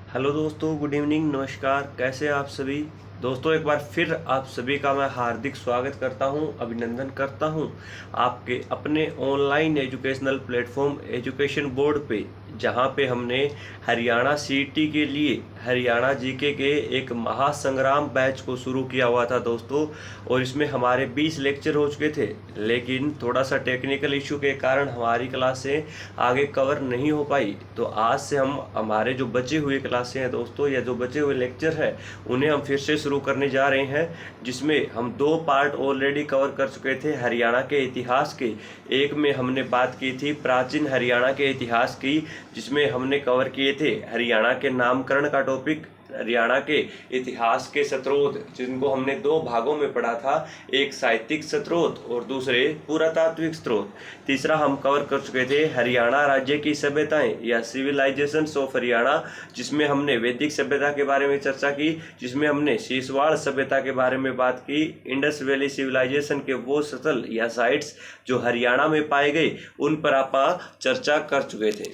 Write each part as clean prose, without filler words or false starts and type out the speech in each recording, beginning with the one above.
Hello दोस्तों, good evening, नमस्कार। कैसे आप सभी दोस्तों? एक बार फिर आप सभी का मैं हार्दिक स्वागत करता हूं, अभिनंदन करता हूं आपके अपने online educational platform education board पे, जहां पे हमने हरियाणा सीईटी के लिए हरियाणा जीके के एक महासंग्राम बैच को शुरू किया हुआ था दोस्तों। और इसमें हमारे 20 लेक्चर हो चुके थे, लेकिन थोड़ा सा टेक्निकल इशू के कारण हमारी क्लासें आगे कवर नहीं हो पाई। तो आज से हम हमारे जो बचे हुए क्लासें हैं दोस्तों, या जो बचे हुए लेक्चर हैं, उन्हें हम फिर से शुरू करने जा रहे हैं, जिसमें हम 2 पार्ट ऑलरेडी कवर कर चुके थे हरियाणा के इतिहास के। एक में हमने बात की थी प्राचीन हरियाणा के इतिहास की, जिसमें हमने कवर किए थे हरियाणा के नामकरण का टॉपिक, हरियाणा के इतिहास के स्रोत, जिनको हमने 2 भागों में पढ़ा था, एक साहित्यिक स्रोत और दूसरे पुरातात्विक स्रोत। तीसरा हम कवर कर चुके थे हरियाणा राज्य की सभ्यताएं या सिविलाइजेशंस ऑफ हरियाणा, जिसमें हमने वैदिक सभ्यता के बारे में चर्चा की, जिसमें हमने शीशवाड़ सभ्यता के बारे में बात की, इंडस वैली सिविलाइजेशन के वो स्थल या साइट्स जो हरियाणा में पाए गए, उन पर आप चर्चा कर चुके थे।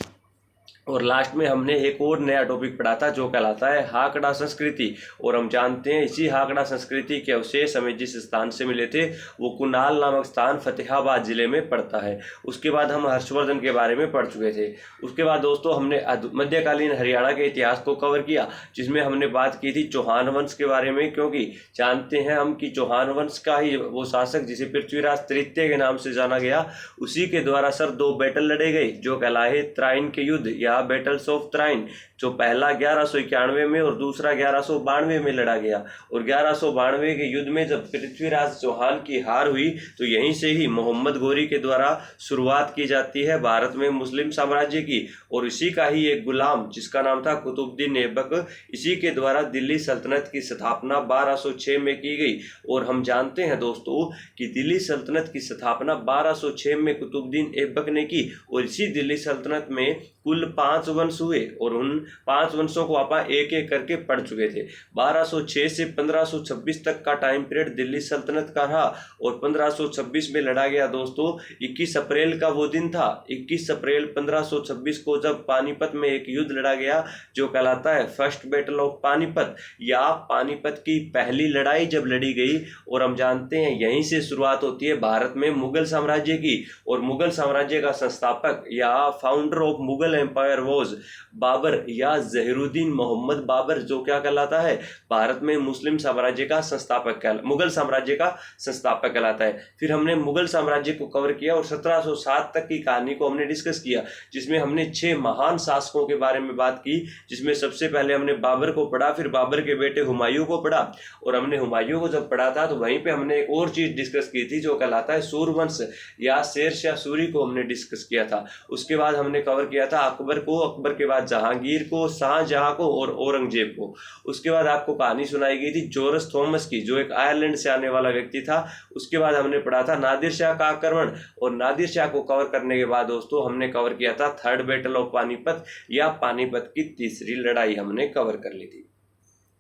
और लास्ट में हमने एक और नया टॉपिक पढ़ा था जो कहलाता है हाकड़ा संस्कृति। और हम जानते हैं इसी हाकड़ा संस्कृति के अवशेष हमें जिस स्थान से मिले थे वो कुनाल नामक स्थान फतेहाबाद जिले में पड़ता है। उसके बाद हम हर्षवर्धन के बारे में पढ़ चुके थे। उसके बाद दोस्तों हमने मध्यकालीन हरियाणा के इतिहास को कवर किया, जिसमें हमने बात की थी चौहान वंश के बारे में, क्योंकि जानते हैं हम कि चौहान वंश का ही वो शासक जिसे पृथ्वीराज तृतीय के नाम से जाना गया, उसी के द्वारा सर 2 बैटल लड़े गए जो कहलाए त्राइन के युद्ध या बैटल्स ऑफ त्राइन, जो पहला 1191 में और दूसरा 1192 में लड़ा गया। और 1192 के युद्ध में जब पृथ्वीराज चौहान की हार हुई तो यहीं से ही मोहम्मद गोरी के द्वारा शुरुआत की जाती है भारत में मुस्लिम साम्राज्य की। और इसी का ही एक गुलाम जिसका नाम था कुतुबुद्दीन ऐबक, इसी के द्वारा दिल्ली सल्तनत की स्थापना 1206 में की गई। और हम जानते हैं दोस्तों कि दिल्ली सल्तनत की स्थापना 1206 में कुतुबुद्दीन ऐबक ने की। और इसी दिल्ली सल्तनत में कुल 5 वंश हुए और उन 5 वंशों को आप एक एक करके पढ़ चुके थे। 1206 से 1526 तक का टाइम पीरियड दिल्ली सल्तनत का रहा और 1526 में लड़ा गया दोस्तों। 21 अप्रैल का वो दिन था, 21 अप्रैल 1526 को, जब पानीपत में एक युद्ध लड़ा गया जो कहलाता है फर्स्ट बैटल ऑफ पानीपत, या पानीपत की पहली लड़ाई जब लड़ी गई। और हम जानते हैं यहीं से शुरुआत होती है भारत में मुगल साम्राज्य की। और मुगल साम्राज्य का संस्थापक या founder of Mughal empire was Babur या जहीरुद्दीन मोहम्मद बाबर, जो क्या कहलाता है भारत में मुस्लिम साम्राज्य का संस्थापक, मुगल साम्राज्य का संस्थापक कहलाता है। फिर हमने मुगल साम्राज्य को कवर किया और 1707 तक की कहानी को हमने डिस्कस किया, जिसमें हमने 6 महान शासकों के बारे में बात की, जिसमें सबसे पहले हमने बाबर को पढ़ा, फिर बाबर के बेटे हुमायूं को पढ़ा। और हमने हुमायूं को जब पढ़ा था तो वहीं पे हमने एक और चीज डिस्कस की थी जो कहलाता है सूरवंश या शेरशाह सूरी को हमने डिस्कस किया था। उसके बाद हमने कवर किया था अकबर को, अकबर के बाद जहांगीर को, शाहजहां को और औरंगजेब को। उसके बाद आपको कहानी सुनाई गई थी जॉर्ज थॉमस की, जो एक आयरलैंड से आने वाला व्यक्ति था। उसके बाद हमने पढ़ा था नादिर शाह का आक्रमण। और नादिर शाह को कवर करने के बाद दोस्तों हमने कवर किया था थर्ड बैटल ऑफ पानीपत या पानीपत की तीसरी लड़ाई हमने कवर कर ली थी।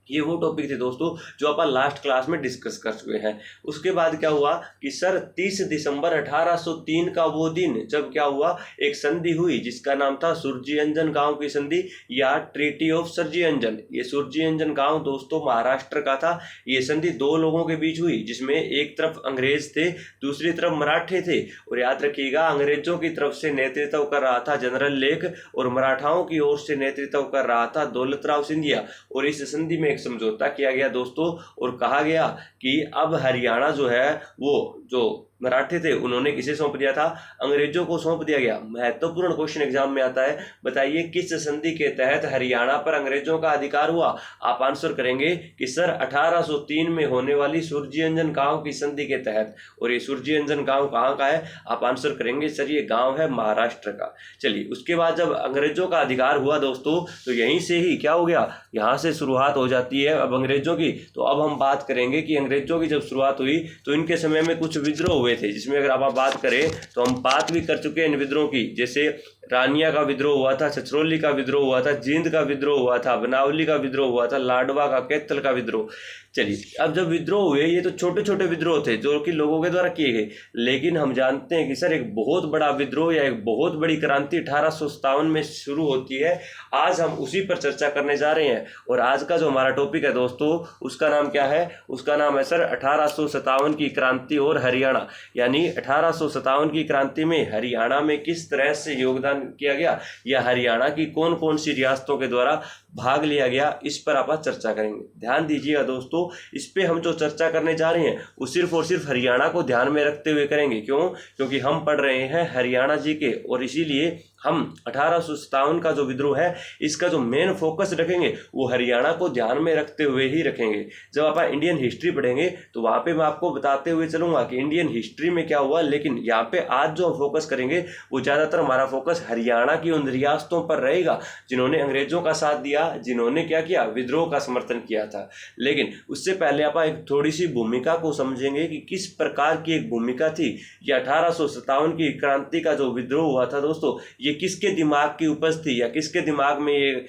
ये वो टॉपिक थे दोस्तों जो अपन लास्ट क्लास में डिस्कस कर चुके हैं। उसके बाद क्या हुआ कि सर 30 दिसंबर 1803 का वो दिन जब क्या हुआ, एक संधि हुई जिसका नाम था सुरजीअंजन गांव की संधि या ट्रीटी ऑफ सुरजीअंजन। ये सुरजीअंजन गांव दोस्तों महाराष्ट्र का था। ये संधि 2 लोगों के बीच हुई, जिसमें एक तरफ अंग्रेज थे, दूसरी तरफ मराठे थे। और याद रखिएगा, अंग्रेजों की तरफ से नेतृत्व कर रहा था जनरल लेक और मराठाओं की ओर से नेतृत्व कर रहा था दौलतराव सिंधिया। और इस संधि में समझौता किया गया दोस्तों और कहा गया कि अब हरियाणा जो है वो जो मराठे थे उन्होंने किसे सौंप दिया था, अंग्रेजों को सौंप दिया गया। महत्वपूर्ण क्वेश्चन एग्जाम में आता है, बताइए किस संधि के तहत हरियाणा पर अंग्रेजों का अधिकार हुआ। आप आंसर करेंगे कि सर 1803 में होने वाली सुरजीअंजन गांव की संधि के तहत। और ये सुरजीअंजन गांव कहाँ का है, आप आंसर करेंगे सर ये गांव है महाराष्ट्र का। चलिए, उसके बाद जब अंग्रेजों का अधिकार हुआ दोस्तों तो यहीं से ही क्या हो गया, यहाँ से शुरुआत हो जाती है अब अंग्रेजों की। तो अब हम बात करेंगे कि अंग्रेजों की जब शुरुआत हुई तो इनके समय में कुछ विद्रोह हुए थे, जिसमें अगर आप बात करें तो हम बात भी कर चुके हैं इन विद्रोह की। जैसे रानिया का विद्रोह हुआ था, छछरौली का विद्रोह हुआ था, जींद का विद्रोह हुआ था, बनावली का विद्रोह हुआ था, लाडवा का, कैथल का विद्रोह। चलिए, अब जब विद्रोह हुए ये तो छोटे छोटे विद्रोह थे जो कि लोगों के द्वारा किए गए, लेकिन हम जानते हैं कि सर एक बहुत बड़ा विद्रोह या एक बहुत बड़ी क्रांति 1857 में शुरू होती है। आज हम उसी पर चर्चा करने जा रहे हैं और आज का जो हमारा टॉपिक है दोस्तों उसका नाम क्या है? उसका नाम है सर 1857 की क्रांति और हरियाणा। यानी 1857 की क्रांति में हरियाणा में किस तरह से योगदान किया गया या हरियाणा की कौन कौन सी रियासतों के द्वारा भाग लिया गया, इस पर आप चर्चा करेंगे। ध्यान दीजिएगा दोस्तों, इस पे हम जो चर्चा करने जा रहे हैं वो सिर्फ और सिर्फ हरियाणा को ध्यान में रखते हुए करेंगे। क्यों? क्योंकि हम पढ़ रहे हैं हरियाणा जी के और इसीलिए हम 1857 का जो विद्रोह है इसका जो मेन फोकस रखेंगे वो हरियाणा को ध्यान में रखते हुए ही रखेंगे। जब आप इंडियन हिस्ट्री पढ़ेंगे तो वहाँ पे मैं आपको बताते हुए चलूंगा कि इंडियन हिस्ट्री में क्या हुआ, लेकिन यहाँ पे आज जो हम फोकस करेंगे वो ज़्यादातर हमारा फोकस हरियाणा की उन रियासतों पर रहेगा जिन्होंने अंग्रेजों का साथ दिया, जिन्होंने क्या किया, विद्रोह का समर्थन किया था। लेकिन उससे पहले आप एक थोड़ी सी भूमिका को समझेंगे कि किस प्रकार की एक भूमिका थी ये 1857 की क्रांति का जो विद्रोह हुआ था दोस्तों, ये किसके दिमाग की उपज थी या किसके दिमाग में ये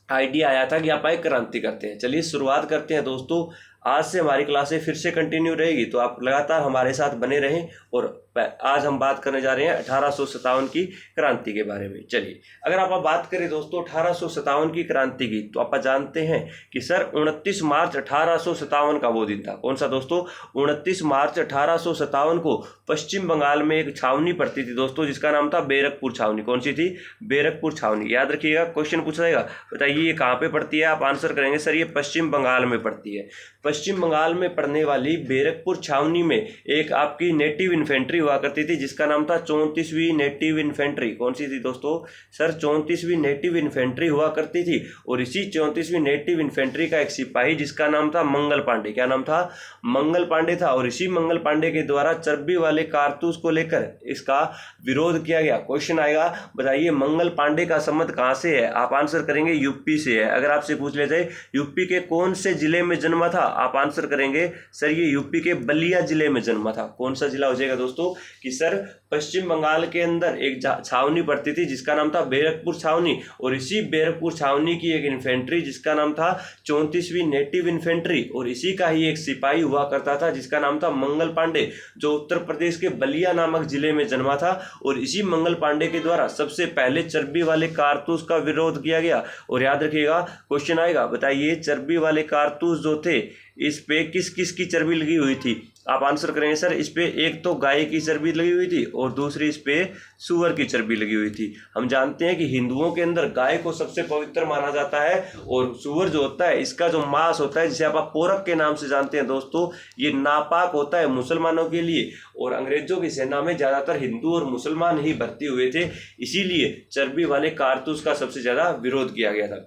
आइडिया आया था कि आप एक क्रांति करते हैं। चलिए शुरुआत करते हैं दोस्तों। आज से हमारी क्लासें फिर से कंटिन्यू रहेगी तो आप लगातार हमारे साथ बने रहें और आज हम बात करने जा रहे हैं 1857 की क्रांति के बारे में। चलिए, अगर आप बात करें दोस्तों 1857 की क्रांति की तो आप जानते हैं कि सर 29 मार्च 1857 का वो दिन था। कौन सा दोस्तों? 29 मार्च 1857 को पश्चिम बंगाल में एक छावनी पड़ती थी दोस्तों जिसका नाम था बैरकपुर छावनी। कौन सी थी? बैरकपुर छावनी। याद रखिएगा, क्वेश्चन पूछा जाएगा, बताइए ये कहाँ पे पड़ती है? आप आंसर करेंगे सर ये पश्चिम बंगाल में पड़ती है। पश्चिम बंगाल में पड़ने वाली बैरकपुर छावनी में एक आपकी नेटिव इन्फेंट्री हुआ करती थी जिसका नाम था 34वीं नेटिव इन्फेंट्री। कौन सी थी दोस्तों? सर 34वीं नेटिव इन्फेंट्री हुआ करती थी और इसी 34वीं नेटिव इन्फेंट्री का एक सिपाही जिसका नाम था मंगल पांडे। क्या नाम था? मंगल पांडे था। और इसी मंगल पांडे के द्वारा चर्बी वाले कारतूस को लेकर इसका विरोध किया गया। क्वेश्चन आएगा, बताइए मंगल पांडे का संबंध कहाँ से है? आप आंसर करेंगे यूपी से है। अगर आपसे पूछ ले जाए यूपी के कौन से जिले में जन्मा था, आप आंसर करेंगे सर ये यूपी के बलिया जिले में जन्मा था। कौन सा जिला हो जाएगा दोस्तों? कि सर पश्चिम बंगाल के अंदर एक छावनी पड़ती थी जिसका नाम था बैरकपुर छावनी और इसी बैरकपुर छावनी की एक इन्फेंट्री जिसका नाम था 34वीं नेटिव इन्फेंट्री और इसी का ही एक सिपाही हुआ करता था जिसका नाम था मंगल पांडे जो उत्तर प्रदेश के बलिया नामक जिले में जन्मा था। और इसी मंगल पांडे के द्वारा सबसे पहले चर्बी वाले कारतूस का विरोध किया गया। और याद रखिएगा क्वेश्चन आएगा, बताइए चर्बी वाले कारतूस जो थे इस पे किस किस की चर्बी लगी हुई थी? आप आंसर करेंगे सर इस पे एक तो गाय की चर्बी लगी हुई थी और दूसरी इस पे सूअर की चर्बी लगी हुई थी। हम जानते हैं कि हिंदुओं के अंदर गाय को सबसे पवित्र माना जाता है और सूअर जो होता है इसका जो मांस होता है जिसे आप पोरक के नाम से जानते हैं दोस्तों, ये नापाक होता है मुसलमानों के लिए। और अंग्रेजों की सेना में ज्यादातर हिंदू और मुसलमान ही भर्ती हुए थे, इसीलिए चर्बी वाले कारतूस का सबसे ज्यादा विरोध किया गया था।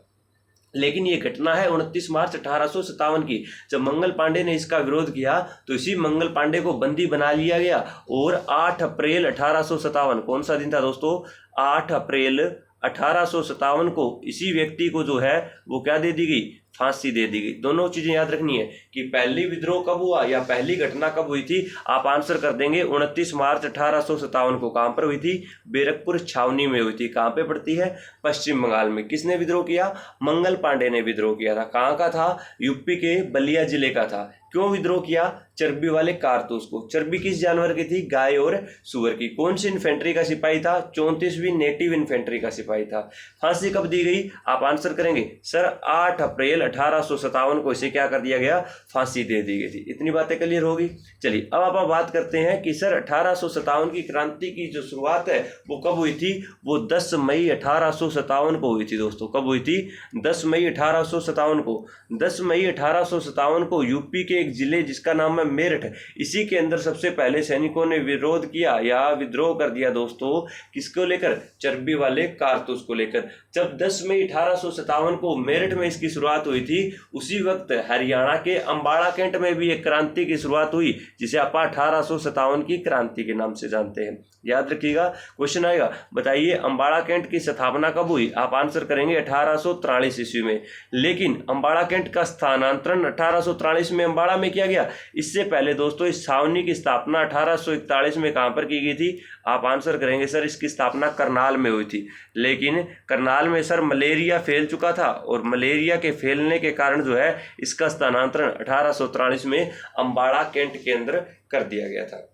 लेकिन ये घटना है 29 मार्च 1857 की, जब मंगल पांडे ने इसका विरोध किया तो इसी मंगल पांडे को बंदी बना लिया गया और 8 अप्रैल 1857, कौन सा दिन था दोस्तों? 8 अप्रैल 1857 को इसी व्यक्ति को जो है वो क्या दे दी गई? फांसी दे दी गई। दोनों चीजें याद रखनी है कि पहली विद्रोह कब हुआ या पहली घटना कब हुई थी। आप आंसर कर देंगे 29 मार्च 1857 को। कहां पर हुई थी? बैरकपुर छावनी में हुई थी। कहां पे पड़ती है? पश्चिम बंगाल में। किसने विद्रोह किया? मंगल पांडे ने विद्रोह किया था। कहां का था? यूपी के बलिया जिले का था। क्यों विद्रोह किया? चर्बी वाले कारतूस को। चर्बी किस जानवर की थी? गाय और सुअर की। कौन सी इन्फेंट्री का सिपाही था? 34वीं नेटिव इन्फेंट्री का सिपाही था। फांसी कब दी गई? आप आंसर करेंगे सर 8 अप्रैल 1857 को इसे क्या कर दिया गया? फांसी दे दी गई थी। इतनी बातें क्लियर होगी। चलिए अब आप बात करते हैं कि सर 1857 की क्रांति की जो शुरुआत है वो कब हुई थी? वो 10 मई 1857 को हुई थी दोस्तों। कब हुई थी? 10 मई 1857 को। 10 मई 1857 को यूपी के एक जिले जिसका नाम है मेरठ, इसी के अंदर सबसे पहले सैनिकों ने विरोध किया या विद्रोह कर दिया दोस्तों। किसको लेकर? चर्बी वाले कारतूस को लेकर। जब 10 मई 1857 को मेरठ में इसकी शुरुआत हुई थी, उसी वक्त हरियाणा के अंबाड़ा कैंट में भी एक क्रांति की शुरुआत हुई जिसे आप 1857 की क्रांति के नाम से जानते हैं। याद रखिएगा क्वेश्चन आएगा, बताइए अंबाड़ा कैंट की स्थापना कब हुई? आप आंसर करेंगे 1843 ईस्वी में। लेकिन अंबाड़ा कैंट का स्थानांतरण 1843 में अंबाड़ा में किया गया। इस इससे पहले दोस्तों इस छावनी की स्थापना 1841 में कहाँ पर की गई थी? आप आंसर करेंगे सर इसकी स्थापना करनाल में हुई थी। लेकिन करनाल में सर मलेरिया फैल चुका था और मलेरिया के फैलने के कारण जो है इसका स्थानांतरण 1843 में अम्बाड़ा कैंट के अंदर कर दिया गया था।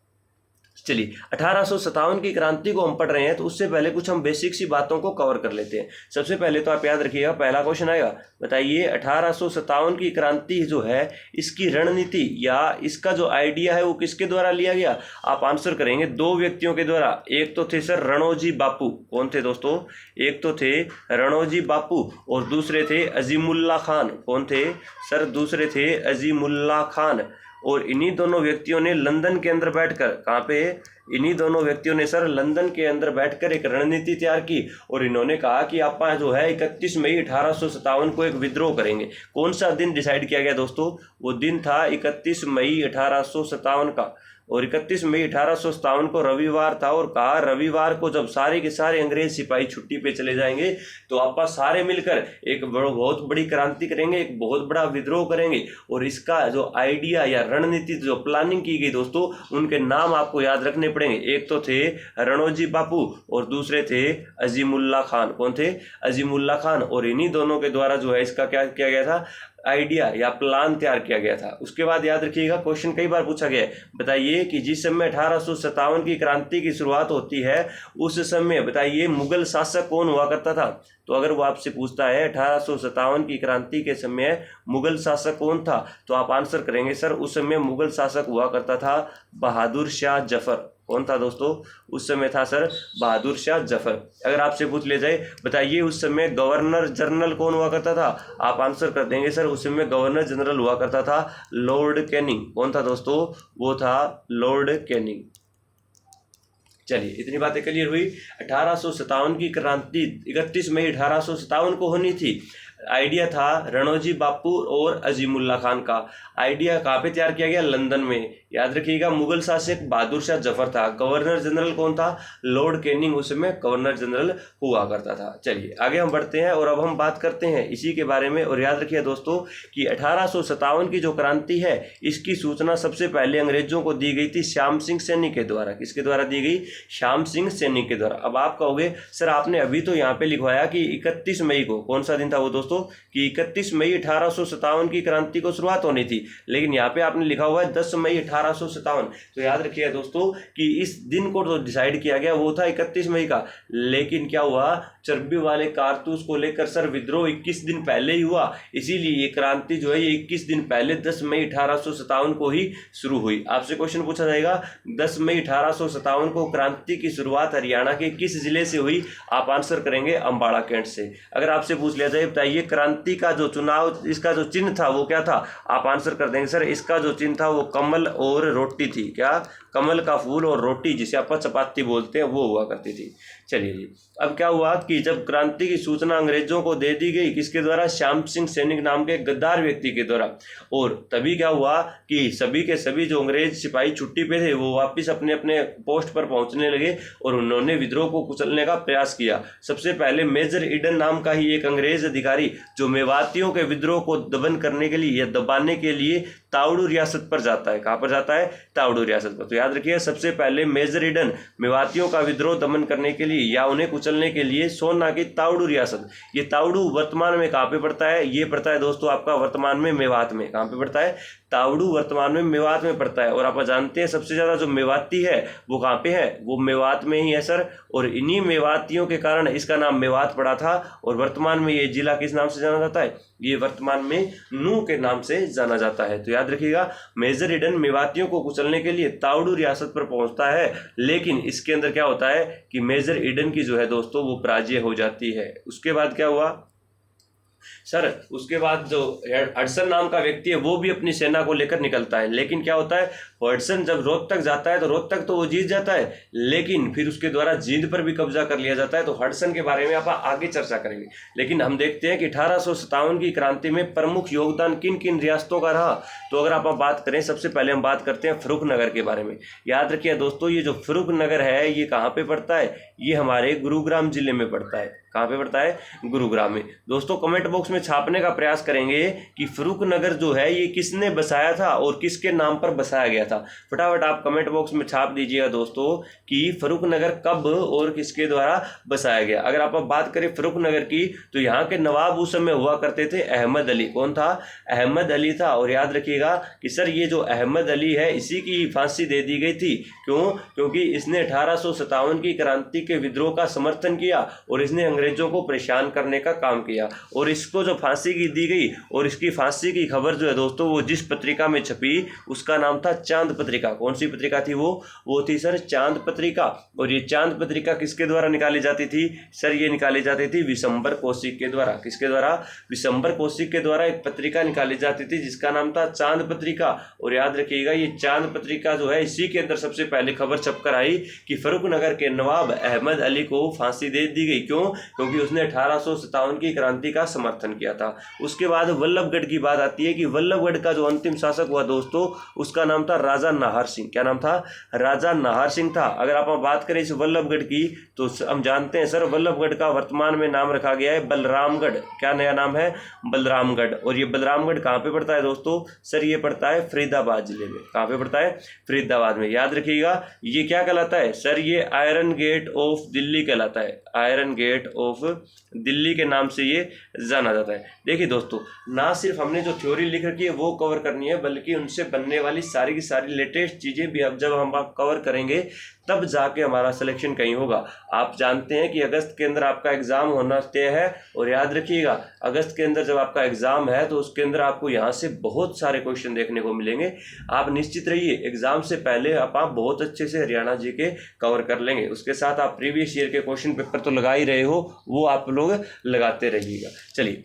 चलिए 1857 की क्रांति को हम पढ़ रहे हैं तो उससे पहले कुछ हम बेसिक सी बातों को कवर कर लेते हैं। सबसे पहले तो आप याद रखिएगा, पहला क्वेश्चन आएगा, बताइए 1857 की क्रांति जो है इसकी रणनीति या इसका जो आइडिया है वो किसके द्वारा लिया गया? आप आंसर करेंगे दो व्यक्तियों के द्वारा। एक तो थे सर रणोजी बापू। कौन थे दोस्तों? एक तो थे रणोजी बापू और दूसरे थे अजीमुल्ला खान। कौन थे सर? दूसरे थे अजीमुल्ला खान। और इन्हीं दोनों व्यक्तियों ने लंदन के अंदर बैठकर, कहाँ पे? इन्हीं दोनों व्यक्तियों ने सर लंदन के अंदर बैठकर एक रणनीति तैयार की और इन्होंने कहा कि आप जो है 31 मई 1857 को एक विद्रोह करेंगे। कौन सा दिन डिसाइड किया गया दोस्तों? वो दिन था 31 मई 1857 का, और 31 मई 1857 को रविवार था और कहा रविवार को जब सारे के सारे अंग्रेज सिपाही छुट्टी पे चले जाएंगे तो आप सारे मिलकर एक बहुत बड़ी क्रांति करेंगे, एक बहुत बड़ा विद्रोह करेंगे। और इसका जो आइडिया या रणनीति जो प्लानिंग की गई दोस्तों, उनके नाम आपको याद रखने पड़ेंगे। एक तो थे रणोजी बापू और दूसरे थे अजीमुल्ला खान। कौन थे? अजीमुल्ला खान। और इन्हीं दोनों के द्वारा जो है इसका क्या किया गया था? आइडिया या प्लान तैयार किया गया था। उसके बाद याद रखिएगा, क्वेश्चन कई बार पूछा गया है, बताइए कि जिस समय 1857 की क्रांति की शुरुआत होती है उस समय बताइए मुगल शासक कौन हुआ करता था? तो अगर वो आपसे पूछता है 1857 की क्रांति के समय मुगल शासक कौन था, तो आप आंसर करेंगे सर उस समय मुगल शासक हुआ करता था बहादुर शाह जफर। कौन था दोस्तों? उस समय था सर बहादुर शाह जफर। अगर आपसे पूछ लिया जाए बताइए उस समय गवर्नर जनरल कौन हुआ करता था, आप आंसर कर देंगे सर उस समय गवर्नर जनरल हुआ करता था लॉर्ड कैनिंग। कौन था दोस्तों? वो था लॉर्ड कैनिंग। चलिए इतनी बातें क्लियर हुई। 1857 की क्रांति 31 मई 1857 को होनी थी। आइडिया था रणोजी बापू और अजीमुल्ला खान का। आइडिया कहाँ पे तैयार किया गया? लंदन में। याद रखिएगा मुगल शासक बहादुर शाह जफर था, गवर्नर जनरल कौन था? लॉर्ड कैनिंग उस समय गवर्नर जनरल हुआ करता था। चलिए आगे हम बढ़ते हैं और अब हम बात करते हैं इसी के बारे में। और याद रखिए दोस्तों कि 1857 की जो क्रांति है इसकी सूचना सबसे पहले अंग्रेजों को दी गई थी श्याम सिंह सैनी के द्वारा। किसके द्वारा दी गई? श्याम सिंह सैनी के द्वारा। अब आप कहोगे सर आपने अभी तो यहाँ पे लिखवाया कि 31 मई को, कौन सा दिन था वो दोस्तों? कि 31 मई 1857 की क्रांति को शुरुआत होनी थी, लेकिन यहाँ पे आपने लिखा हुआ है 10 मई 1857। तो याद रखिएगा दोस्तों कि इस दिन को तो डिसाइड किया गया वो था 31 मई का, लेकिन क्या हुआ? चर्बी वाले कारतूस को लेकर सर विद्रोह 21 दिन पहले ही हुआ, इसीलिए ये क्रांति जो है ये 21 दिन पहले 10 मई 1857 को ही शुरू हुई। आपसे क्वेश्चन पूछा जाएगा 10 मई 1857 को क्रांति की शुरुआत हरियाणा के किस जिले से हुई? आप आंसर करेंगे अम्बाड़ा कैंट से। अगर आपसे पूछ लिया जाए बताइए क्रांति का जो चुनाव इसका जो चिन्ह था वो क्या था? आप आंसर कर देंगे सर इसका जो चिन्ह था वो कमल और रोटी थी। क्या? कमल का फूल और रोटी, जिसे आप चपाती बोलते हैं, वो हुआ करती थी। चलिए जी, अब क्या हुआ कि जब क्रांति की सूचना अंग्रेजों को दे दी गई, किसके द्वारा? श्याम सिंह सैनिक नाम के गद्दार व्यक्ति के द्वारा। और तभी क्या हुआ कि सभी के सभी जो अंग्रेज सिपाही छुट्टी पे थे वो वापस अपने अपने पोस्ट पर पहुंचने लगे और उन्होंने विद्रोह को कुचलने का प्रयास किया। सबसे पहले मेजर ईडन नाम का ही एक अंग्रेज अधिकारी जो मेवातियों के विद्रोह को दमन करने के लिए या दबाने के लिए तावड़ू रियासत पर जाता है। कहाँ पर जाता है? तावड़ू रियासत पर। तो याद रखिए सबसे पहले मेजर ईडन मेवातियों का विद्रोह दमन करने के लिए या उन्हें कुचलने के लिए सोना की तावड़ू रियासत, ये तावड़ू वर्तमान में कहाँ पे पड़ता है? ये पड़ता है दोस्तों आपका वर्तमान में मेवात में। कहाँ पे पड़ता है? तावड़ू वर्तमान में मेवात में पड़ता है। और आप जानते हैं सबसे ज्यादा जो मेवाती है वो कहाँ पे है? वो मेवात में ही है सर। और इन्हीं मेवातियों के कारण इसका नाम मेवात पड़ा था। और वर्तमान में ये जिला किस नाम से जाना जाता है? ये वर्तमान में नूह के नाम से जाना जाता है। तो याद रखिएगा मेजर ईडन मेवातियों को कुचलने के लिए तावड़ू रियासत पर पहुंचता है, लेकिन इसके अंदर क्या होता है कि मेजर ईडन की जो है दोस्तों वो पराजय हो जाती है। उसके बाद क्या हुआ सर? उसके बाद जो हडसन नाम का व्यक्ति है वो भी अपनी सेना को लेकर निकलता है, लेकिन क्या होता है हडसन जब रोहतक जाता है तो रोहतक तो वो जीत जाता है, लेकिन फिर उसके द्वारा जींद पर भी कब्जा कर लिया जाता है। तो हडसन के बारे में आप आगे चर्चा करेंगे, लेकिन हम देखते हैं कि 1857 की क्रांति में प्रमुख योगदान किन किन रियासतों का रहा। तो अगर आप बात करें सबसे पहले हम बात करते हैं फर्रुखनगर के बारे में। याद रखिए दोस्तों ये जो फर्रुखनगर है ये कहाँ पे पड़ता है? ये हमारे गुरुग्राम जिले में पड़ता है। कहाँ पे पड़ता है? गुरुग्राम में। दोस्तों कमेंट बॉक्स में छापने का प्रयास करेंगे कि फर्रुखनगर जो है ये किसने बसाया था और किसके नाम पर बसाया गया था। फटाफट आप कमेंट बॉक्स में छाप दीजिएगा दोस्तों कि फर्रुखनगर कब और किसके द्वारा बसाया गया। अगर आप बात करें फर्रुखनगर की तो यहाँ के नवाब उस समय हुआ करते थे अहमद अली। कौन था? अहमद अली था। और याद रखिएगा कि सर ये जो अहमद अली है इसी की फांसी दे दी गई थी। क्यों? क्योंकि इसने 1857 की क्रांति के विद्रोह का समर्थन किया और इसने अंग्रेजों को परेशान करने का काम किया और इसको जो फांसी की दी गई और इसकी फांसी की खबर जो है दोस्तों वो जिस पत्रिका में छपी उसका नाम था चांद पत्रिका। कौन सी पत्रिका थी वो थी सर चांद पत्रिका। और ये चांद पत्रिका किसके द्वारा निकाली जाती थी? सर ये निकाली जाती थी विशंबर कौशिक के द्वारा। किसके द्वारा? विशंबर कौशिक के द्वारा एक पत्रिका निकाली जाती थी जिसका नाम था चांद पत्रिका। और याद रखिएगा ये चांद पत्रिका जो है इसी के अंदर सबसे पहले खबर छपकर आई कि फर्रुखनगर के नवाब अहमद अली को फांसी दे दी गई। क्यों? क्योंकि उसने 1857 की क्रांति का समर्थन किया था। उसके बाद वल्लभगढ़ की बात आती है कि वल्लभगढ़ का जो अंतिम शासक हुआ दोस्तों उसका नाम था राजा नाहर सिंह। क्या नाम था? राजा नाहर सिंह था। अगर आप बात करें इस वल्लभगढ़ की तो हम जानते हैं सर वल्लभगढ़ का वर्तमान में नाम रखा गया है बलरामगढ़। क्या नया नाम है? बलरामगढ़। और ये बलरामगढ़ कहाँ पे पड़ता है दोस्तों? सर ये पड़ता है फरीदाबाद जिले में। कहाँ पे पड़ता है? फरीदाबाद में। याद रखिएगा ये क्या कहलाता है? सर ये आयरन गेट ऑफ दिल्ली कहलाता है। आयरन गेट ऑफ दिल्ली के नाम से ये जाना जाता है। देखिए दोस्तों ना सिर्फ हमने जो थ्योरी लिख रखी है वो कवर करनी है बल्कि उनसे बनने वाली सारी की सारी लेटेस्ट चीज़ें भी अब जब हम कवर करेंगे तब जाके हमारा सिलेक्शन कहीं होगा। आप जानते हैं कि अगस्त के अंदर आपका एग्जाम होना तय है। और याद रखिएगा अगस्त के अंदर जब आपका एग्जाम है तो उसके अंदर आपको यहाँ से बहुत सारे क्वेश्चन देखने को मिलेंगे। आप निश्चित रहिए एग्जाम से पहले आप बहुत अच्छे से हरियाणा जी के कवर कर लेंगे। उसके साथ आप प्रीवियस ईयर के क्वेश्चन पेपर तो लगा ही रहे हो वो आप लोग लगाते रहिएगा। चलिए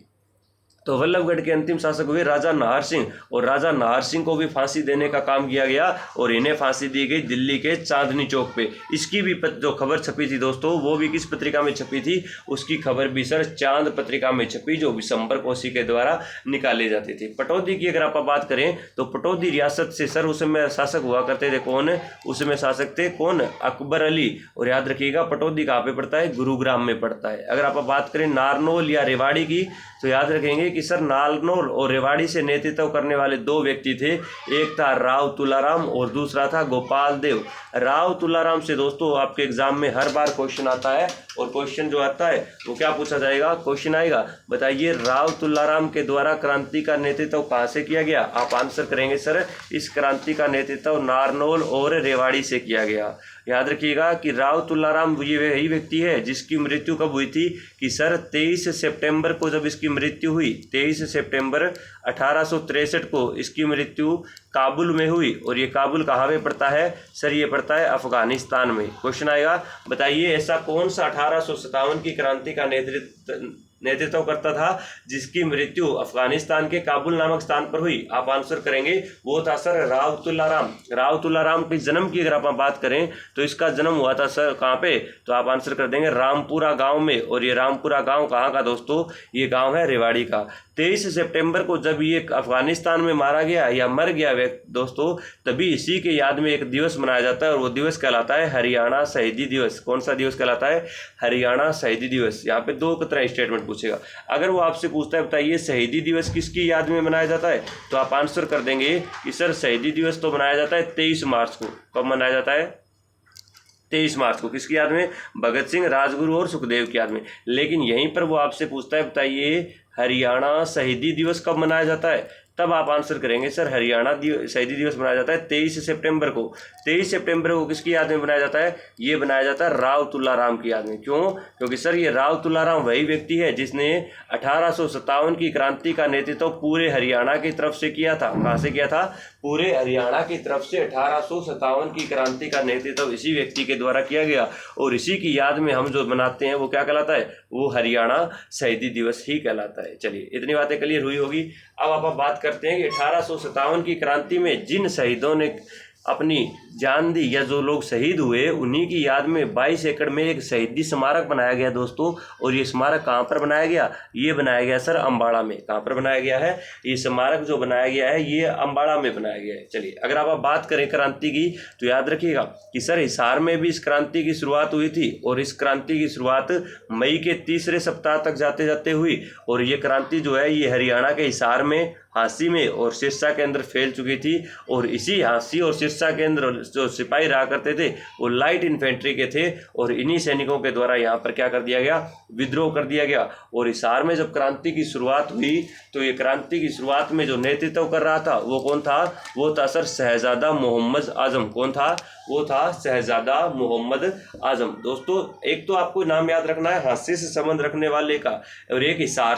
तो वल्लभगढ़ के अंतिम शासक हुए राजा नाहर सिंह और राजा नाहर सिंह को भी फांसी देने का काम किया गया और इन्हें फांसी दी गई दिल्ली के चांदनी चौक पे। इसकी भी जो खबर छपी थी दोस्तों वो भी किस पत्रिका में छपी थी? उसकी खबर भी सर चांद पत्रिका में छपी जो विशंबर कौशिक के द्वारा निकाली जाती थी। पटौदी की अगर आप बात करें तो पटौदी रियासत से सर उस समय शासक हुआ करते थे। कौन? उस समय शासक थे कौन? अकबर अली। और याद रखिएगा पटौदी कहाँ पे पड़ता है? गुरुग्राम में पड़ता है। अगर आप बात करें नारनौल या रेवाड़ी की तो याद रखेंगे कि सर नारनौल और रेवाड़ी से नेतृत्व करने वाले दो व्यक्ति थे। एक था राव तुलाराम और दूसरा था गोपाल देव। राव तुलाराम से दोस्तों आपके एग्जाम में हर बार क्वेश्चन आता है और क्वेश्चन जो आता है वो क्या पूछा जाएगा? क्वेश्चन आएगा बताइए राव तुलाराम के द्वारा क्रांति का नेतृत्व कहाँ से किया गया? आप आंसर करेंगे सर इस क्रांति का नेतृत्व नारनौल और रेवाड़ी से किया गया। याद रखिएगा कि राव तुलाराम ये वही व्यक्ति है जिसकी मृत्यु कब हुई थी? कि सर 23 सितंबर को जब इसकी मृत्यु हुई 23 सितंबर 1863 को इसकी मृत्यु काबुल में हुई। और ये काबुल कहाँ पे पड़ता है? सर ये पड़ता है अफगानिस्तान में। क्वेश्चन आएगा बताइए ऐसा कौन सा 1857 की क्रांति का नेतृत्व करता था जिसकी मृत्यु अफगानिस्तान के काबुल नामक स्थान पर हुई? आप आंसर करेंगे वो था सर राव तुलाराम। राव तुलाराम के जन्म की अगर आप बात करें तो इसका जन्म हुआ था सर कहाँ पे? तो आप आंसर कर देंगे रामपुरा गांव में। और ये रामपुरा गांव कहाँ का दोस्तों? ये गांव है रेवाड़ी का। 23 सितंबर को जब ये अफगानिस्तान में मारा गया या मर गया दोस्तों तभी इसी के याद में एक दिवस मनाया जाता है और वो दिवस कहलाता है हरियाणा शहीदी दिवस। कौन सा दिवस कहलाता है? हरियाणा शहीदी दिवस। यहाँ पे दो तरह स्टेटमेंट पूछेगा। अगर वो आपसे पूछता है बताइए शहीदी दिवस किसकी याद में मनाया जाता है तो आप आंसर कर देंगे कि सर शहीदी दिवस तो मनाया जाता है 23 मार्च को। कब मनाया जाता है? 23 मार्च को। किसकी याद में? भगत सिंह, राजगुरु और सुखदेव की याद में। लेकिन यहीं पर वो आपसे पूछता है बताइए हरियाणा शहीदी दिवस कब मनाया जाता है? तब आप आंसर करेंगे सर हरियाणा शहीदी दिवस मनाया जाता है 23 सितंबर को। 23 सितंबर को किसकी याद में बनाया जाता है? ये बनाया जाता है राव तुलाराम की याद में। क्यों? क्योंकि सर ये राव तुलाराम वही व्यक्ति है जिसने 1857 की क्रांति का नेतृत्व पूरे हरियाणा की तरफ से किया था। कहाँ से किया था? पूरे हरियाणा की तरफ से 1857 की क्रांति का नेतृत्व इसी व्यक्ति के द्वारा किया गया और इसी की याद में हम जो मनाते हैं वो क्या कहलाता है? वो हरियाणा शहीदी दिवस ही कहलाता है। चलिए इतनी बातें क्लियर हुई होगी। अब आप बात करते हैं कि 1857 की क्रांति में जिन शहीदों ने अपनी जान दी या जो लोग शहीद हुए उन्हीं की याद में 22 एकड़ में एक शहीदी स्मारक बनाया गया दोस्तों। और ये स्मारक कहाँ पर बनाया गया? ये बनाया गया सर अम्बाड़ा में। कहाँ पर बनाया गया है? ये स्मारक जो बनाया गया है ये अम्बाड़ा में बनाया गया है। चलिए, अगर आप बात करें क्रांति की तो याद रखिएगा कि सर हिसार में भी इस क्रांति की शुरुआत हुई थी और इस क्रांति की शुरुआत मई के तीसरे सप्ताह तक जाते जाते हुई। और ये क्रांति जो है ये हरियाणा के हिसार में, हांसी में और सिरसा के अंदर फैल चुकी थी। और इसी हांसी और सिरसा के अंदर जो सिपाही रहा करते थे वो लाइट इन्फेंट्री के थे और इन्हीं सैनिकों के द्वारा यहाँ पर क्या कर दिया गया? विद्रोह कर दिया गया। और हिसार में जब क्रांति की शुरुआत हुई तो ये क्रांति की शुरुआत में जो नेतृत्व कर रहा था वो कौन था? वो था सर शहजादा मोहम्मद आजम। कौन था? वो था शहजादा मोहम्मद आजम। दोस्तों, एक तो आपको नाम याद रखना है हांसी से संबंध रखने वाले का, और एक हिसार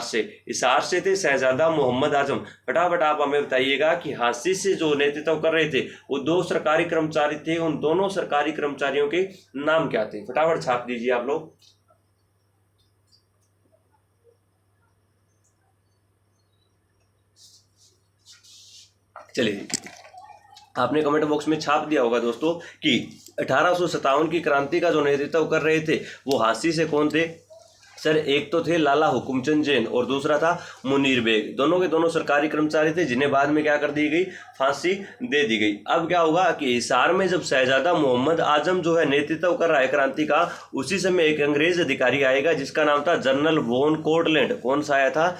से थे शहजादा मोहम्मद आजम। फटाफट आप हमें बताइएगा कि हांसी से जो नेतृत्व कर रहे थे वो 2 सरकारी कर्मचारी थे, उन दोनों सरकारी कर्मचारियों के नाम क्या थे? फटाफट छाप दीजिए आप लोग। चलिए, आपने कमेंट बॉक्स में छाप दिया होगा दोस्तों कि 1857 की क्रांति का जो नेतृत्व कर रहे थे वो हांसी से कौन थे? सर एक तो थे लाला हुकुमचंद जैन और दूसरा था मुनीर बेग। दोनों के दोनों सरकारी कर्मचारी थे जिन्हें बाद में क्या कर दी गई? फांसी दे दी गई। अब क्या होगा कि हिसार में जब शहजादा मोहम्मद आजम जो है नेतृत्व कर रहा है क्रांति का, उसी समय एक अंग्रेज अधिकारी आएगा जिसका नाम था जनरल वॉन कोर्टलैंड। कौन सा आया था?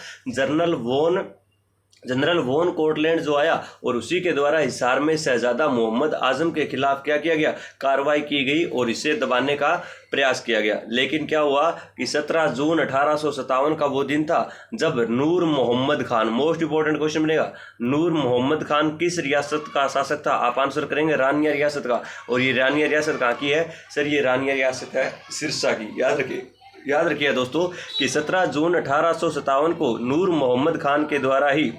जनरल वॉन कोर्टलैंड जो आया और उसी के द्वारा हिसार में शहजादा मोहम्मद आजम के खिलाफ क्या किया गया? कार्रवाई की गई और इसे दबाने का प्रयास किया गया। लेकिन क्या हुआ कि 17 जून 1857 का वो दिन था जब Noor Mohammad Khan, most important question बनेगा, नूर मोहम्मद खान किस रियासत का शासक था? आप आंसर करेंगे रानिया रियासत का। और ये रानिया रियासत कहाँ की है? सर ये रानिया रियासत है सिरसा की। याद रखिए दोस्तों कि 17 जून 1857 को नूर मोहम्मद खान के द्वारा ही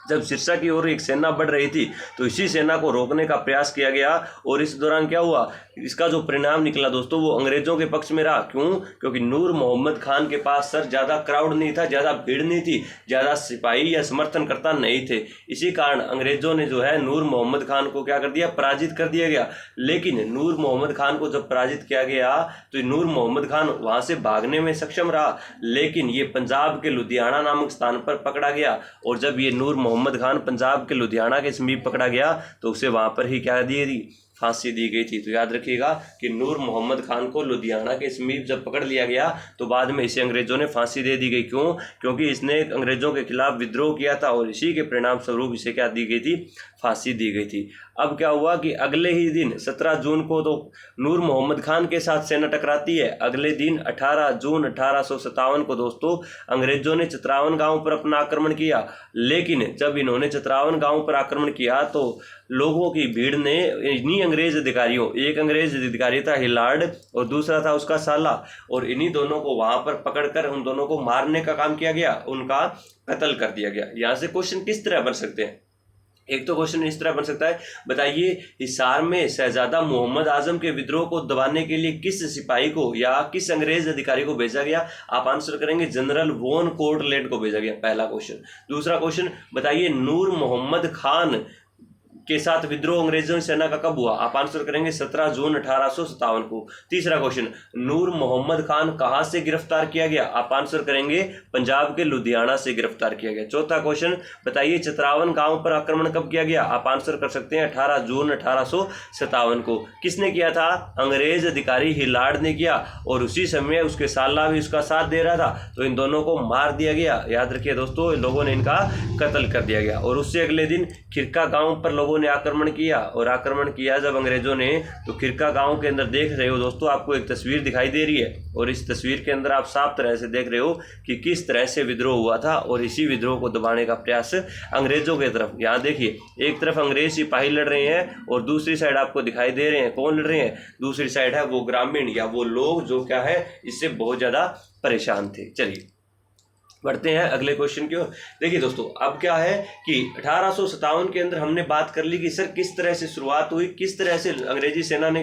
जब सिरसा की ओर एक सेना बढ़ रही थी तो इसी सेना को रोकने का प्रयास किया गया। और इस दौरान क्या हुआ? इसका जो परिणाम निकला दोस्तों वो अंग्रेजों के पक्ष में रहा। क्यों? क्योंकि नूर मोहम्मद खान के पास सर ज़्यादा क्राउड नहीं था, ज़्यादा भीड़ नहीं थी, ज़्यादा सिपाही या समर्थनकर्ता नहीं थे। इसी कारण अंग्रेजों ने जो है नूर मोहम्मद खान को क्या कर दिया? पराजित कर दिया गया। लेकिन नूर मोहम्मद खान को जब पराजित किया गया तो नूर मोहम्मद खान वहाँ से भागने में सक्षम रहा, लेकिन ये पंजाब के लुधियाना नामक स्थान पर पकड़ा गया। और जब ये नूर मोहम्मद खान पंजाब के लुधियाना के समीप पकड़ा गया तो उसे वहां पर ही क्या दी गई? फांसी दी गई थी। तो याद रखिएगा कि नूर मोहम्मद खान को लुधियाना के समीप जब पकड़ लिया गया तो बाद में इसे अंग्रेजों ने फांसी दे दी गई। क्यों? क्योंकि इसने अंग्रेजों के खिलाफ विद्रोह किया था और इसी के परिणाम स्वरूप इसे क्या दी गई थी? फांसी दी गई थी। अब क्या हुआ कि अगले ही दिन 17 जून को तो नूर मोहम्मद खान के साथ सेना टकराती है। अगले दिन 18 जून 1857 को दोस्तों अंग्रेजों ने चित्रावन गांव पर अपना आक्रमण किया। लेकिन जब इन्होंने चित्रावन गांव पर आक्रमण किया तो लोगों की भीड़ ने इन्हीं अंग्रेज अधिकारियों, एक अंग्रेज अधिकारी था हिलार्ड और दूसरा था उसका साला, और इन्हीं दोनों को वहां पर पकड़कर उन दोनों को मारने का काम किया गया, उनका कत्ल कर दिया गया। यहाँ से क्वेश्चन किस तरह बन सकते हैं? एक तो क्वेश्चन इस तरह बन सकता है, बताइए हिसार में शहजादा मोहम्मद आजम के विद्रोह को दबाने के लिए किस सिपाही को या किस अंग्रेज अधिकारी को भेजा गया? आप आंसर करेंगे जनरल वॉन कोर्टलैंड को भेजा गया, पहला क्वेश्चन। दूसरा क्वेश्चन, बताइए नूर मोहम्मद खान के साथ विद्रोह अंग्रेजों सेना का कब हुआ? आप आंसर करेंगे 17 जून 1857 को। तीसरा क्वेश्चन, नूर मोहम्मद खान कहां से गिरफ्तार किया गया? आप आंसर करेंगे पंजाब के लुधियाना से गिरफ्तार किया गया। चौथा क्वेश्चन, बताइए चित्रावन गांव पर आक्रमण कब किया गया? आप आंसर कर सकते हैं 18 जून 1857 को। किसने किया था? अंग्रेज अधिकारी हिलार्ड ने किया और उसी समय उसके साला भी उसका साथ दे रहा था, तो इन दोनों को मार दिया गया। याद रखिए दोस्तों, इन लोगों ने इनका कत्ल कर दिया गया। और उससे अगले दिन खिरका गांव पर लोगों ने आक्रमण किया, और आक्रमण किया जब अंग्रेजों ने तो खिरका गांव के अंदर देख रहे हो दोस्तों, आपको एक तस्वीर दिखाई दे रही है और इस तस्वीर के अंदर आप साफ तरह से देख रहे हो कि किस तरह से विद्रोह हुआ था और इसी विद्रोह को दबाने का प्रयास अंग्रेजों की तरफ। यहाँ देखिए, एक तरफ अंग्रेज सिपाही लड़ रहे हैं और दूसरी साइड आपको दिखाई दे रहे हैं कौन लड़ रहे हैं? दूसरी साइड है वो ग्रामीण या वो लोग जो क्या है इससे बहुत ज्यादा परेशान थे। चलिए बढ़ते हैं अगले क्वेश्चन की ओर। देखिए दोस्तों, अब क्या है कि 1857 के अंदर हमने बात कर ली कि सर किस तरह से शुरुआत हुई, किस तरह से अंग्रेजी सेना ने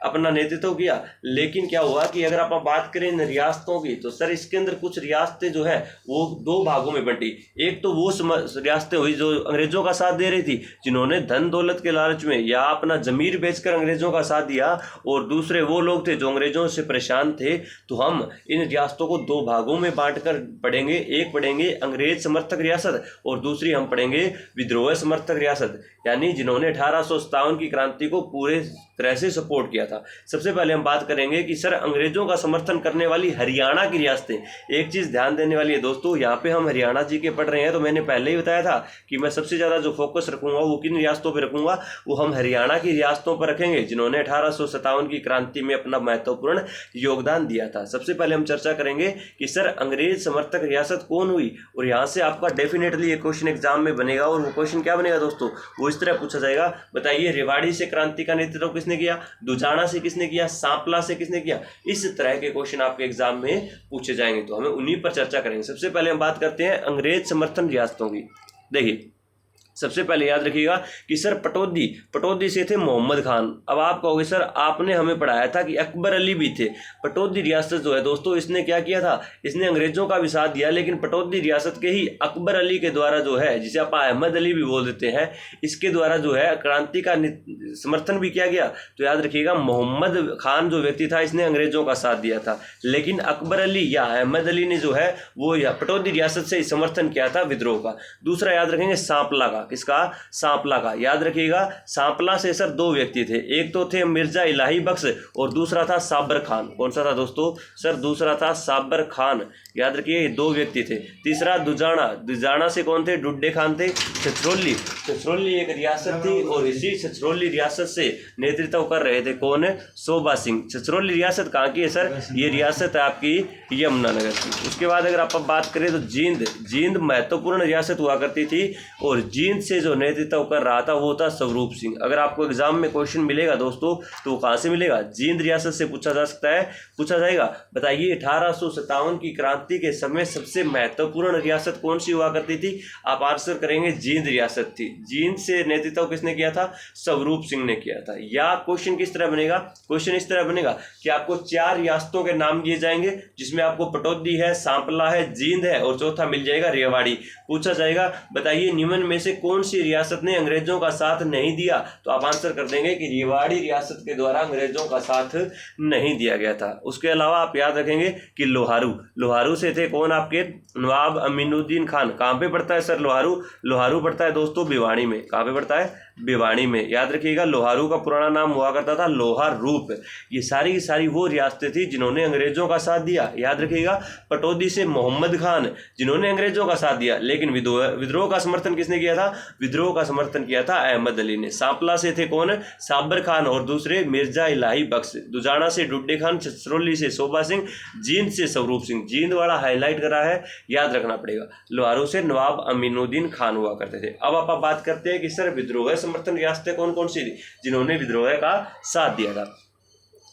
अपना नेतृत्व किया। लेकिन क्या हुआ कि अगर आप बात करें इन रियासतों की, तो सर इसके अंदर कुछ रियासतें जो है वो दो भागों में बंटी। एक तो वो रियासतें हुई जो अंग्रेजों का साथ दे रही थी, जिन्होंने धन दौलत के लालच में या अपना जमीर बेचकर अंग्रेजों का साथ दिया, और दूसरे वो लोग थे जो अंग्रेजों से परेशान थे। तो हम इन रियासतों को दो भागों में बांटकर पढ़ेंगे। एक पढ़ेंगे अंग्रेज समर्थक रियासत और दूसरी हम पढ़ेंगे विद्रोह समर्थक रियासत, यानी जिन्होंने 1857 की क्रांति को पूरे तरह से सपोर्ट किया था। सबसे पहले हम बात करेंगे कि सर अंग्रेजों का समर्थन करने वाली हरियाणा की रियासतें। एक चीज ध्यान देने वाली है दोस्तों, यहाँ पे हम हरियाणा जी के पढ़ रहे हैं, तो मैंने पहले ही बताया था कि मैं सबसे ज्यादा जो फोकस रखूंगा वो किन रियासतों पर रखूंगा, वो हम हरियाणा की रियासतों पर रखेंगे जिन्होंने 1857 की क्रांति में अपना महत्वपूर्ण योगदान दिया था। सबसे पहले हम चर्चा करेंगे कि सर अंग्रेज समर्थक रियासत कौन हुई, और यहाँ से आपका डेफिनेटली एक क्वेश्चन एग्जाम में बनेगा। और वो क्वेश्चन क्या बनेगा दोस्तों, वो इस तरह पूछा जाएगा, बताइए रेवाड़ी से क्रांति का नेतृत्व किसने किया, दुजाना से किसने किया, सांपला से किसने किया। इस तरह के क्वेश्चन आपके एग्जाम में पूछे जाएंगे, तो हमें उन्हीं पर चर्चा करेंगे। सबसे पहले हम बात करते हैं अंग्रेज समर्थन रियासतों की। देखिए सबसे पहले याद रखिएगा कि सर पटौदी से थे मोहम्मद खान। अब आप कहोगे सर आपने हमें पढ़ाया था कि अकबर अली भी थे। पटौदी रियासत जो है दोस्तों, इसने क्या किया था, इसने अंग्रेजों का भी साथ दिया, लेकिन पटौदी रियासत के ही अकबर अली के द्वारा जो है, जिसे आप अहमद अली भी बोल देते हैं, इसके द्वारा जो है क्रांति का समर्थन भी किया गया। तो याद रखिएगा मोहम्मद खान जो व्यक्ति था, इसने अंग्रेजों का साथ दिया था, लेकिन अकबर अली या अहमद अली ने जो है वो पटौदी रियासत से समर्थन किया था विद्रोह का। दूसरा याद रखेंगे सांपला का। किसका, सांपला का। याद रखिएगा सांपला से सर दो व्यक्ति थे, एक तो थे मिर्जा इलाही बख्श और दूसरा था साबर खान। कौन सा था दोस्तों, सर दूसरा था साबर खान। याद रखिए ये दो व्यक्ति थे। तीसरा दुजाना से कौन थे, डुड्डे खान थे। छछरौली एक रियासत थी और इसी छछरौली रियासत से नेतृत्व कर रहे थे कौन, शोभा सिंह। छछरौली रियासत कहाँ की है सर, ये रियासत है आपकी यमुनानगर की। उसके बाद अगर आप बात करें तो जींद महत्वपूर्ण रियासत हुआ करती थी, और जींद से जो नेतृत्व कर रहा था वो था स्वरूप सिंह। अगर आपको एग्जाम में क्वेश्चन मिलेगा दोस्तों, तो वो कहाँ से मिलेगा, जींद रियासत से पूछा जा सकता है, पूछा जाएगा। बताइए 1857 की क्रांति के समय सबसे महत्वपूर्ण रियासत कौन सी हुआ करती थी, आप आंसर करेंगे जींद रियासत थी। जींद से नेतृत्व किसने किया था, स्वरूप सिंह ने किया था। या क्वेश्चन किस तरह बनेगा, क्वेश्चन इस तरह बनेगा कि आपको 4 रियासतों के नाम दिए जाएंगे, जिसमें आपको पटौदी है, सांपला है, जींद है और चौथा मिल जाएगा रेवाड़ी। पूछा जाएगा बताइए निम्न में से कौन सी रियासत ने अंग्रेजों का साथ नहीं दिया, तो आप आंसर कर देंगे कि रेवाड़ी रियासत के द्वारा अंग्रेजों का साथ नहीं दिया गया था। उसके अलावा आप याद रखेंगे कि लोहारू से थे कौन, आपके नवाब अमीनुद्दीन खान। कहाँ पे पड़ता है सर लोहारू पड़ता है दोस्तों भिवानी में। कहाँ पे पड़ता है, भिवानी में। याद रखिएगा लोहारू का पुराना नाम हुआ करता था लोहार रूप। ये सारी की सारी वो रियासतें थी जिन्होंने अंग्रेजों का साथ दिया। याद रखिएगा पटौदी से मोहम्मद खान, जिन्होंने अंग्रेजों का साथ दिया, लेकिन विद्रोह का समर्थन किसने किया था, विद्रोह का समर्थन किया था अहमद अली ने। सांपला से थे कौन, साबर खान और दूसरे मिर्जा इलाही बख्श। दुजाना से डुड्डे खान, छछरौली से शोभा सिंह, जींद से स्वरूप सिंह। जींद वाला हाईलाइट करा है, याद रखना पड़ेगा। लोहारू से नवाब अमीनुद्दीन खान हुआ करते थे। अब आप बात करते हैं कि सर विद्रोह समर्थन रियासतें कौन कौन सी थी जिन्होंने विद्रोह का साथ दिया था।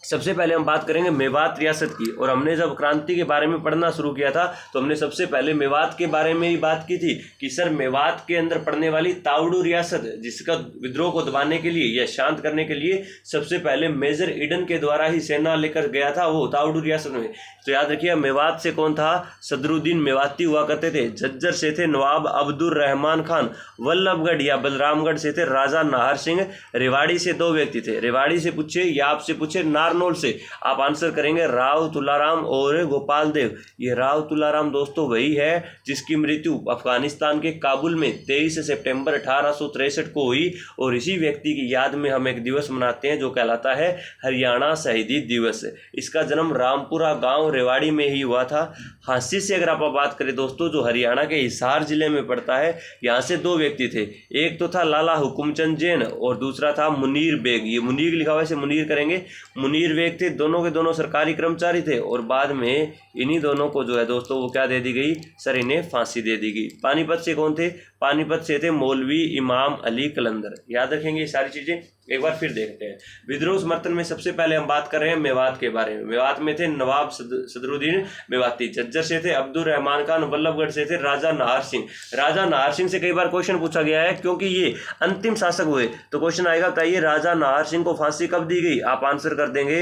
सबसे पहले हम बात करेंगे मेवात रियासत की। और हमने जब क्रांति के बारे में पढ़ना शुरू किया था तो हमने सबसे पहले मेवात के बारे में ही बात की थी कि सर मेवात के अंदर पड़ने वाली तावड़ू रियासत, जिसका विद्रोह को दबाने के लिए या शांत करने के लिए सबसे पहले मेजर ईडन के द्वारा ही सेना लेकर गया था वो तावड़ू रियासत में। तो याद रखिए मेवात से कौन था, सदरुद्दीन मेवाती हुआ करते थे। झज्जर से थे नवाब अब्दुर रहमान खान। वल्लभगढ़ या बलरामगढ़ से थे राजा नाहर सिंह। रेवाड़ी से दो व्यक्ति थे, रेवाड़ी से पूछे या आपसे पूछे नारनौल से, आप आंसर करेंगे राव तुलाराम और गोपाल देव। ये राव तुलाराम दोस्तों वही है जिसकी मृत्यु अफगानिस्तान के काबुल में 23 सितंबर 1863 को हुई। और इसी व्यक्ति की याद में हम एक दिवस मनाते हैं जो कहलाता है हरियाणा शहीदी दिवस। इसका जन्म रामपुरा गांव रेवाड़ी में ही हुआ था। हांसी से अगर आप बात करें दोस्तों, जो हरियाणा के हिसार जिले में पड़ता है, यहाँ से दो व्यक्ति थे। एक तो था लाला हुकुमचंद जैन और दूसरा था मुनीर बेग। ये मुनीर लिखा हुआ है, इसे मुनीर करेंगे। मुनीर बेग थे, दोनों के दोनों सरकारी कर्मचारी थे। और बाद में इन्हीं दोनों को जो है दोस्तों वो क्या दे दी गई, सर इन्हें फांसी दे दी गई। पानीपत से कौन थे, पानीपत से थे मौलवी इमाम अली कलंदर। याद रखेंगे ये सारी चीज़ें। एक बार फिर देखते हैं। विद्रोह समर्थन में सबसे पहले हम बात कर रहे हैं मेवात के बारे में। मेवात में थे नवाब सदरुद्दीन मेवाती, झज्जर से थे अब्दुल रहमान खान, वल्लभगढ़ से थे राजा नाहर सिंह। राजा नाहर सिंह से कई बार क्वेश्चन पूछा गया है क्योंकि ये अंतिम शासक हुए, तो क्वेश्चन आएगा बताइए राजा नाहर सिंह को फांसी कब दी गई? आप आंसर कर देंगे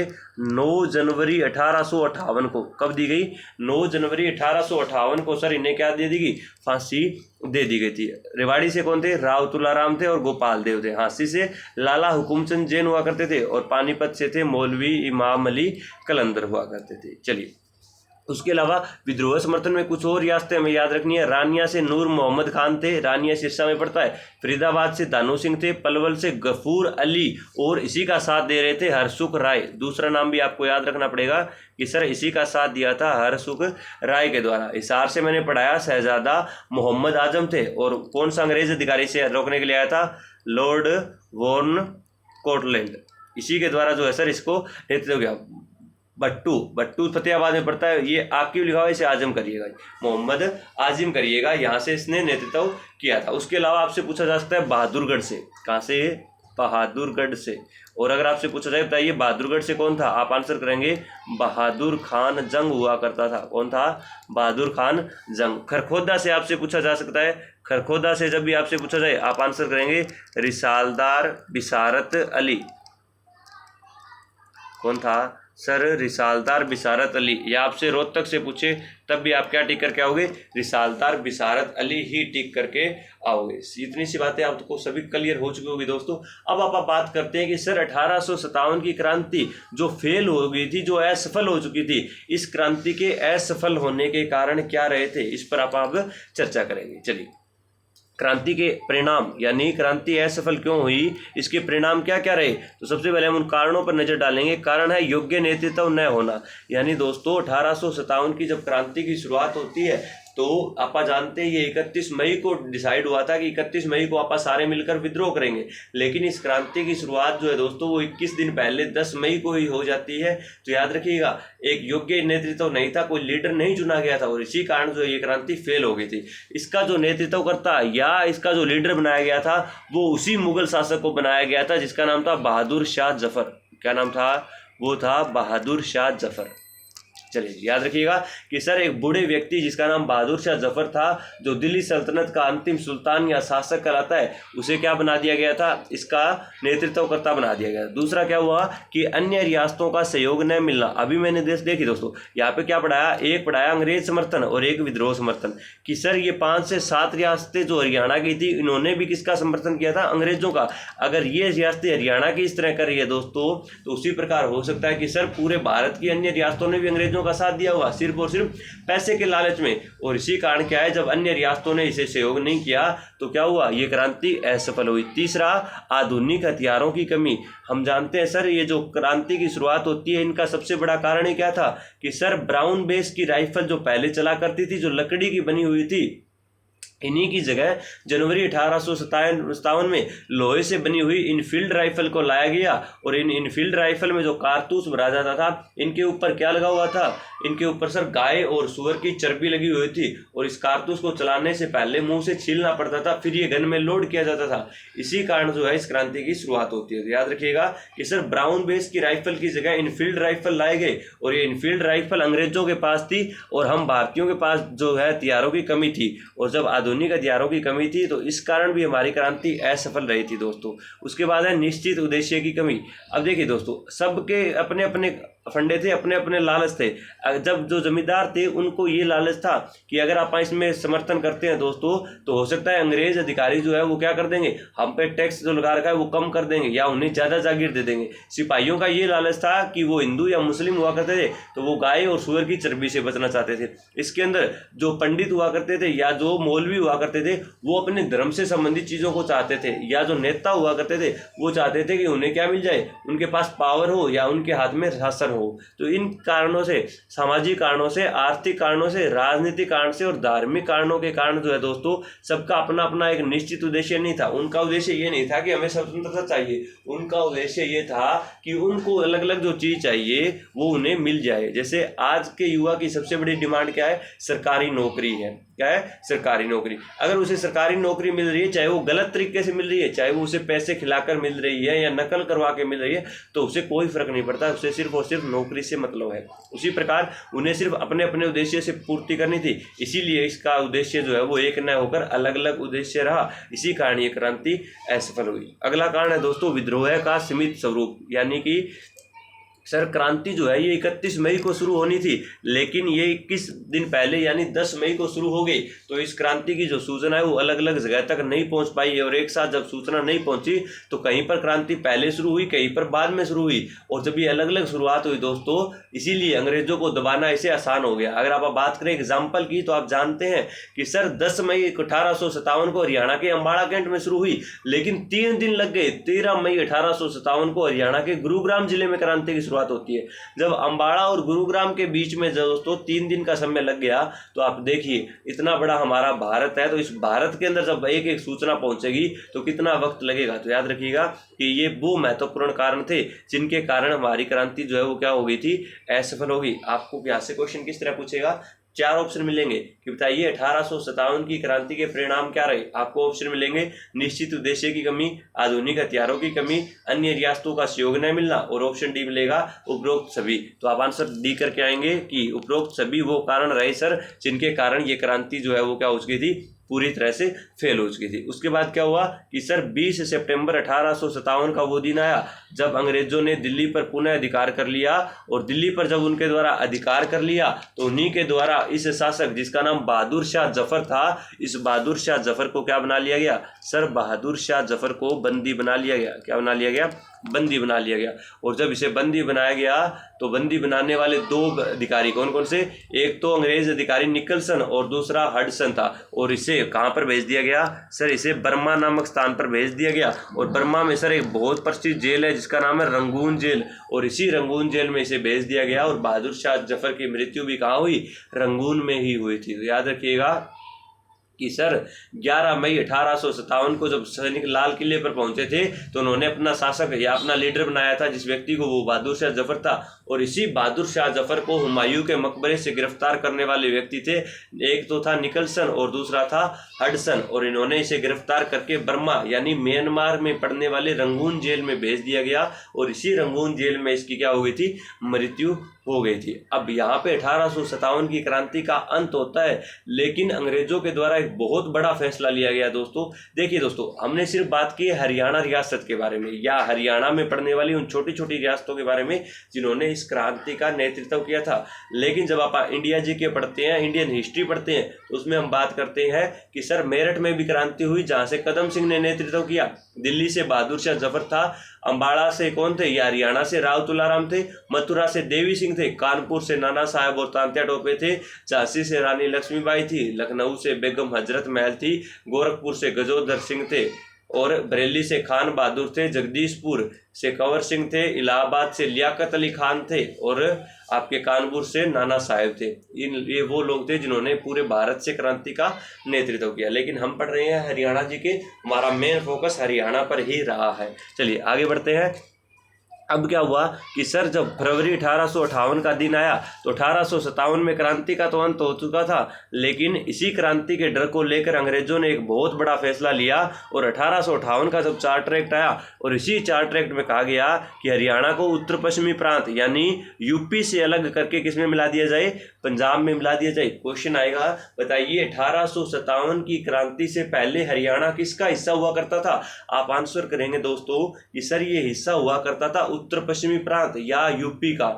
9 जनवरी 1858 को। कब दी गई? 9 जनवरी 1858 को सर इन्हें क्या दे दी गई? फांसी दे दी गई थी। रेवाड़ी से कौन थे? राव तुलाराम थे और गोपाल देव थे। हाँसी से लाला हुकुमचंद जैन हुआ करते थे और पानीपत से थे मौलवी इमाम अली कलंदर हुआ करते थे। चलिए, उसके अलावा विद्रोह समर्थन में कुछ और रियासतें हमें याद रखनी है। रानिया से नूर मोहम्मद खान थे, रानिया सिरसा में पड़ता है। फरीदाबाद से दानू सिंह थे, पलवल से गफूर अली और इसी का साथ दे रहे थे हरसुख राय। दूसरा नाम भी आपको याद रखना पड़ेगा कि सर इसी का साथ दिया था हरसुख राय के द्वारा। हिसार से मैंने पढ़ाया शहजादा मोहम्मद आजम थे और कौन सा अंग्रेज अधिकारी से रोकने के लिए आया था? लॉर्ड वॉर्न कोटलैंड। इसी के द्वारा जो है सर इसको नेतृत्व किया। भट्टू फतेहाबाद में पड़ता है, ये आ क्यों लिखा हुआ है? इसे आजम करिएगा, मोहम्मद आजिम करिएगा, यहाँ से इसने नेतृत्व किया था। उसके अलावा आपसे पूछा जा सकता है बहादुरगढ़ से। कहाँ से? बहादुरगढ़ से। और अगर आपसे पूछा जाए बताइए बहादुरगढ़ से कौन था? आप आंसर करेंगे बहादुर खान जंग हुआ करता था। कौन था? बहादुर खान जंग। खरखोदा से आपसे पूछा जा सकता है। खरखोदा से जब भी आपसे पूछा जाए आप आंसर करेंगे रिसालदार बिसारत अली। कौन था सर? रिसालदार बिसारत अली। या आपसे रोहतक से पूछे तब भी आप क्या टिक करके आओगे? रिसालदार बिसारत अली ही टिक करके आओगे। इतनी सी बातें आपको सभी क्लियर हो चुकी होगी दोस्तों। अब आप बात करते हैं कि सर 1857 की क्रांति जो फेल हो गई थी, जो असफल हो चुकी थी, इस क्रांति के असफल होने के कारण क्या रहे थे, इस पर आप अब चर्चा करेंगे। चलिए, क्रांति के परिणाम यानी क्रांति असफल क्यों हुई, इसके परिणाम क्या क्या रहे, तो सबसे पहले हम उन कारणों पर नजर डालेंगे। कारण है योग्य नेतृत्व न होना। यानी दोस्तों 1857 की जब क्रांति की शुरुआत होती है तो आप जानते हैं ये 31 मई को डिसाइड हुआ था कि 31 मई को आप सारे मिलकर विद्रोह करेंगे, लेकिन इस क्रांति की शुरुआत जो है दोस्तों वो 21 दिन पहले 10 मई को ही हो जाती है। तो याद रखिएगा एक योग्य नेतृत्व नहीं था, कोई लीडर नहीं चुना गया था और इसी कारण जो ये क्रांति फेल हो गई थी। इसका जो नेतृत्व करता या इसका जो लीडर बनाया गया था वो उसी मुगल शासक को बनाया गया था जिसका नाम था बहादुर शाह जफर। क्या नाम था? वो था बहादुर शाह जफर। चलिए, याद रखिएगा कि सर एक बूढ़े व्यक्ति जिसका नाम बहादुर शाह जफर था, जो दिल्ली सल्तनत का अंतिम सुल्तान या शासक कहलाता है, उसे क्या बना दिया गया था? इसका नेतृत्वकर्ता बना दिया गया। दूसरा क्या हुआ कि अन्य रियासतों का सहयोग न मिलना। अभी मैंने देखी दोस्तों यहाँ पे क्या पढ़ाया, एक पढ़ाया अंग्रेज समर्थन और एक विद्रोह समर्थन, कि सर ये 5 से 7 रियासतें जो हरियाणा की थी इन्होंने भी किसका समर्थन किया था? अंग्रेजों का। अगर ये रियासतें हरियाणा की इस तरह कर रही है दोस्तों, तो उसी प्रकार हो सकता है कि सर पूरे भारत की अन्य रियासतों ने भी अंग्रेजों का साथ दिया हुआ सिर्फ और सिर्फ पैसे के लालच में। और इसी कारण क्या है, जब अन्य रियासतों ने इसे सहयोग नहीं किया तो क्या हुआ, ये क्रांति असफल हुई। तीसरा, आधुनिक हथियारों की कमी। हम जानते हैं सर ये जो क्रांति की शुरुआत होती है इनका सबसे बड़ा कारण ही क्या था कि सर ब्राउन बेस की राइफल जो पहले चला करती थी, जो लकड़ी की बनी हुई थी, इन्हीं की जगह जनवरी 1857 में लोहे से बनी हुई इनफील्ड राइफल को लाया गया। और इन इनफील्ड राइफल में जो कारतूस भरा जाता था, इनके ऊपर क्या लगा हुआ था? इनके ऊपर सर गाय और सुअर की चर्बी लगी हुई थी और इस कारतूस को चलाने से पहले मुंह से छीलना पड़ता था, फिर ये गन में लोड किया जाता था। इसी कारण जो है इस क्रांति की शुरुआत होती है। तो याद रखिएगा कि सर ब्राउन बेस की राइफल की जगह इनफील्ड राइफल लाए गए और ये इनफील्ड राइफल अंग्रेजों के पास थी और हम भारतीयों के पास जो है हथियारों की कमी थी। और जब आधुनिक हथियारों की कमी थी तो इस कारण भी हमारी क्रांति असफल रही थी दोस्तों। उसके बाद है निश्चित उद्देश्य की कमी। अब देखिए दोस्तों, सबके अपने अपने फंडे थे, अपने अपने लालच थे। जब जो जमींदार थे उनको ये लालच था कि अगर आप इसमें समर्थन करते हैं दोस्तों तो हो सकता है अंग्रेज अधिकारी जो है वो क्या कर देंगे, हम पे टैक्स जो लगा रखा है वो कम कर देंगे या उन्हें ज़्यादा जागीर दे देंगे। सिपाहियों का ये लालच था कि वो हिंदू या मुस्लिम हुआ करते थे तो वो गाय और सुअर की चर्बी से बचना चाहते थे। इसके अंदर जो पंडित हुआ करते थे या जो मौलवी हुआ करते थे वो अपने धर्म से संबंधित चीज़ों को चाहते थे, या जो नेता हुआ करते थे वो चाहते थे कि उन्हें क्या मिल जाए, उनके पास पावर हो या उनके हाथ में शासन हो। तो इन कारणों से, सामाजिक कारणों से, आर्थिक कारणों से, राजनीतिक कारण से और धार्मिक कारणों के कारण जो है दोस्तों सबका अपना अपना एक निश्चित उद्देश्य नहीं था। उनका उद्देश्य ये नहीं था कि हमें स्वतंत्रता चाहिए, उनका उद्देश्य ये था कि उनको अलग अलग जो चीज़ चाहिए वो उन्हें मिल जाए। जैसे आज के युवा की सबसे बड़ी डिमांड क्या है, सरकारी नौकरी है। क्या है, सरकारी नौकरी। अगर उसे सरकारी नौकरी मिल रही है, चाहे वो गलत तरीके से मिल रही है, चाहे वो उसे पैसे खिलाकर मिल रही है या नकल करवा के मिल रही है, तो उसे कोई फर्क नहीं पड़ता, उसे सिर्फ और सिर्फ नौकरी से मतलब है। उसी प्रकार उन्हें सिर्फ अपने अपने उद्देश्य से पूर्ति करनी थी, इसीलिए इसका उद्देश्य जो है वो एक न होकर अलग अलग उद्देश्य रहा, इसी कारण ये क्रांति असफल हुई। अगला कारण है दोस्तों विद्रोह का सीमित स्वरूप, यानी कि सर क्रांति जो है ये 31 मई को शुरू होनी थी, लेकिन ये 21 दिन पहले यानी 10 मई को शुरू हो गई। तो इस क्रांति की जो सूचना है वो अलग अलग जगह तक नहीं पहुंच पाई, और एक साथ जब सूचना नहीं पहुंची तो कहीं पर क्रांति पहले शुरू हुई, कहीं पर बाद में शुरू हुई, और जब ये अलग अलग शुरुआत हुई दोस्तों, इसीलिए अंग्रेजों को दबाना इसे आसान हो गया। अगर आप बात करें एग्जाम्पल की, तो आप जानते हैं कि सर 10 मई 1857 को हरियाणा के अम्बाड़ा कैंट में शुरू हुई, लेकिन 3 दिन लग गए। 13 मई 1857 को हरियाणा के गुरुग्राम जिले में क्रांति की शुरुआत होती है। जब अम्बाड़ा और गुरुग्राम के बीच में दोस्तों 3 दिन का समय लग गया, तो आप देखिए इतना बड़ा हमारा भारत है, तो इस भारत के अंदर जब एक एक सूचना पहुंचेगी तो कितना वक्त लगेगा। तो याद रखिएगा कि ये वो महत्वपूर्ण कारण थे जिनके कारण हमारी क्रांति जो है वो क्या हो गई थी, असफल हो गई। आपको यहाँ से क्वेश्चन किस तरह पूछेगा, 4 ऑप्शन मिलेंगे कि बताइए 1857 की क्रांति के परिणाम क्या रहे। आपको ऑप्शन मिलेंगे निश्चित उद्देश्य की कमी, आधुनिक हथियारों की कमी, अन्य रियासतों का सहयोग न मिलना, और ऑप्शन डी मिलेगा उपरोक्त सभी। तो आप आंसर डी करके आएंगे कि उपरोक्त सभी वो कारण रहे सर जिनके कारण ये क्रांति जो है वो क्या हो चुकी थी, पूरी तरह से फेल हो चुकी थी। उसके बाद क्या हुआ कि सर 20 सितंबर 1857 का वो दिन आया जब अंग्रेजों ने दिल्ली पर पुनः अधिकार कर लिया, और दिल्ली पर जब उनके द्वारा अधिकार कर लिया तो उन्हीं के द्वारा इस शासक जिसका नाम बहादुर शाह जफर था, इस बहादुर शाह जफर को क्या बना लिया गया सर, बहादुर शाह जफर को बंदी बना लिया गया। क्या बना लिया गया, बंदी बना लिया गया। और जब इसे बंदी बनाया गया तो बंदी बनाने वाले 2 अधिकारी कौन कौन से, एक तो अंग्रेज अधिकारी निकलसन और दूसरा हडसन था, और इसे कहाँ पर भेज दिया गया सर, इसे बर्मा नामक स्थान पर भेज दिया गया। और बर्मा में सर एक बहुत प्रसिद्ध जेल है जिसका नाम है रंगून जेल, और इसी रंगून जेल में इसे भेज दिया गया। और बहादुर शाह जफर की मृत्यु भी कहाँ हुई, रंगून में ही हुई थी। तो याद रखिएगा कि सर 11 मई 1857 को जब सैनिक लाल किले पर पहुंचे थे तो उन्होंने अपना शासक या अपना लीडर बनाया था जिस व्यक्ति को, वो बहादुर शाह जफर था। और इसी बहादुर शाह जफर को हुमायूं के मकबरे से गिरफ्तार करने वाले व्यक्ति थे, एक तो था निकलसन और दूसरा था हडसन, और इन्होंने इसे गिरफ्तार करके बर्मा यानी म्यांमार में पड़ने वाले रंगून जेल में भेज दिया गया, और इसी रंगून जेल में इसकी क्या हो गई थी, मृत्यु हो गई थी। अब यहाँ पे 1857 की क्रांति का अंत होता है, लेकिन अंग्रेजों के द्वारा एक बहुत बड़ा फैसला लिया गया दोस्तों। देखिए दोस्तों, हमने सिर्फ बात की हरियाणा रियासत के बारे में या हरियाणा में पड़ने वाली उन छोटी छोटी रियासतों के बारे में जिन्होंने इस क्रांति का नेतृत्व किया था, लेकिन जब आप इंडिया जी के पढ़ते हैं, इंडियन हिस्ट्री पढ़ते हैं, तो उसमें हम बात करते हैं कि सर मेरठ में भी क्रांति हुई जहाँ से कदम सिंह ने नेतृत्व किया, दिल्ली से बहादुर शाह जफर था, अम्बाड़ा से कौन थे, या हरियाणा से राव तुलाराम थे, मथुरा से देवी सिंह थे, कानपुर से नाना साहब और तांत्या टोपे थे, झांसी से रानी लक्ष्मीबाई थी, लखनऊ से बेगम हजरत महल थी, गोरखपुर से गजोधर सिंह थे, और बरेली से खान बहादुर थे, जगदीशपुर से कंवर सिंह थे, इलाहाबाद से लियाकत अली खान थे, और आपके कानपुर से नाना साहेब थे। ये वो लोग थे जिन्होंने पूरे भारत से क्रांति का नेतृत्व किया। लेकिन हम पढ़ रहे हैं हरियाणा जी के, हमारा मेन फोकस हरियाणा पर ही रहा है। चलिए आगे बढ़ते हैं। अब क्या हुआ कि सर जब फरवरी 1858 का दिन आया तो 1857 में क्रांति का तो अंत हो चुका था, लेकिन इसी क्रांति के डर को लेकर अंग्रेजों ने एक बहुत बड़ा फैसला लिया, और 1858 का जब चार्टर एक्ट आया, और इसी चार्टर एक्ट में कहा गया कि हरियाणा को उत्तर पश्चिमी प्रांत यानी यूपी से अलग करके किसमें मिला दिया जाए, पंजाब में मिला दिया जाए। क्वेश्चन आएगा, बताइए 1857 की क्रांति से पहले हरियाणा किसका हिस्सा हुआ करता था। आप आंसर करेंगे दोस्तों कि सर ये हिस्सा हुआ करता था उत्तर पश्चिमी प्रांत या यूपी का,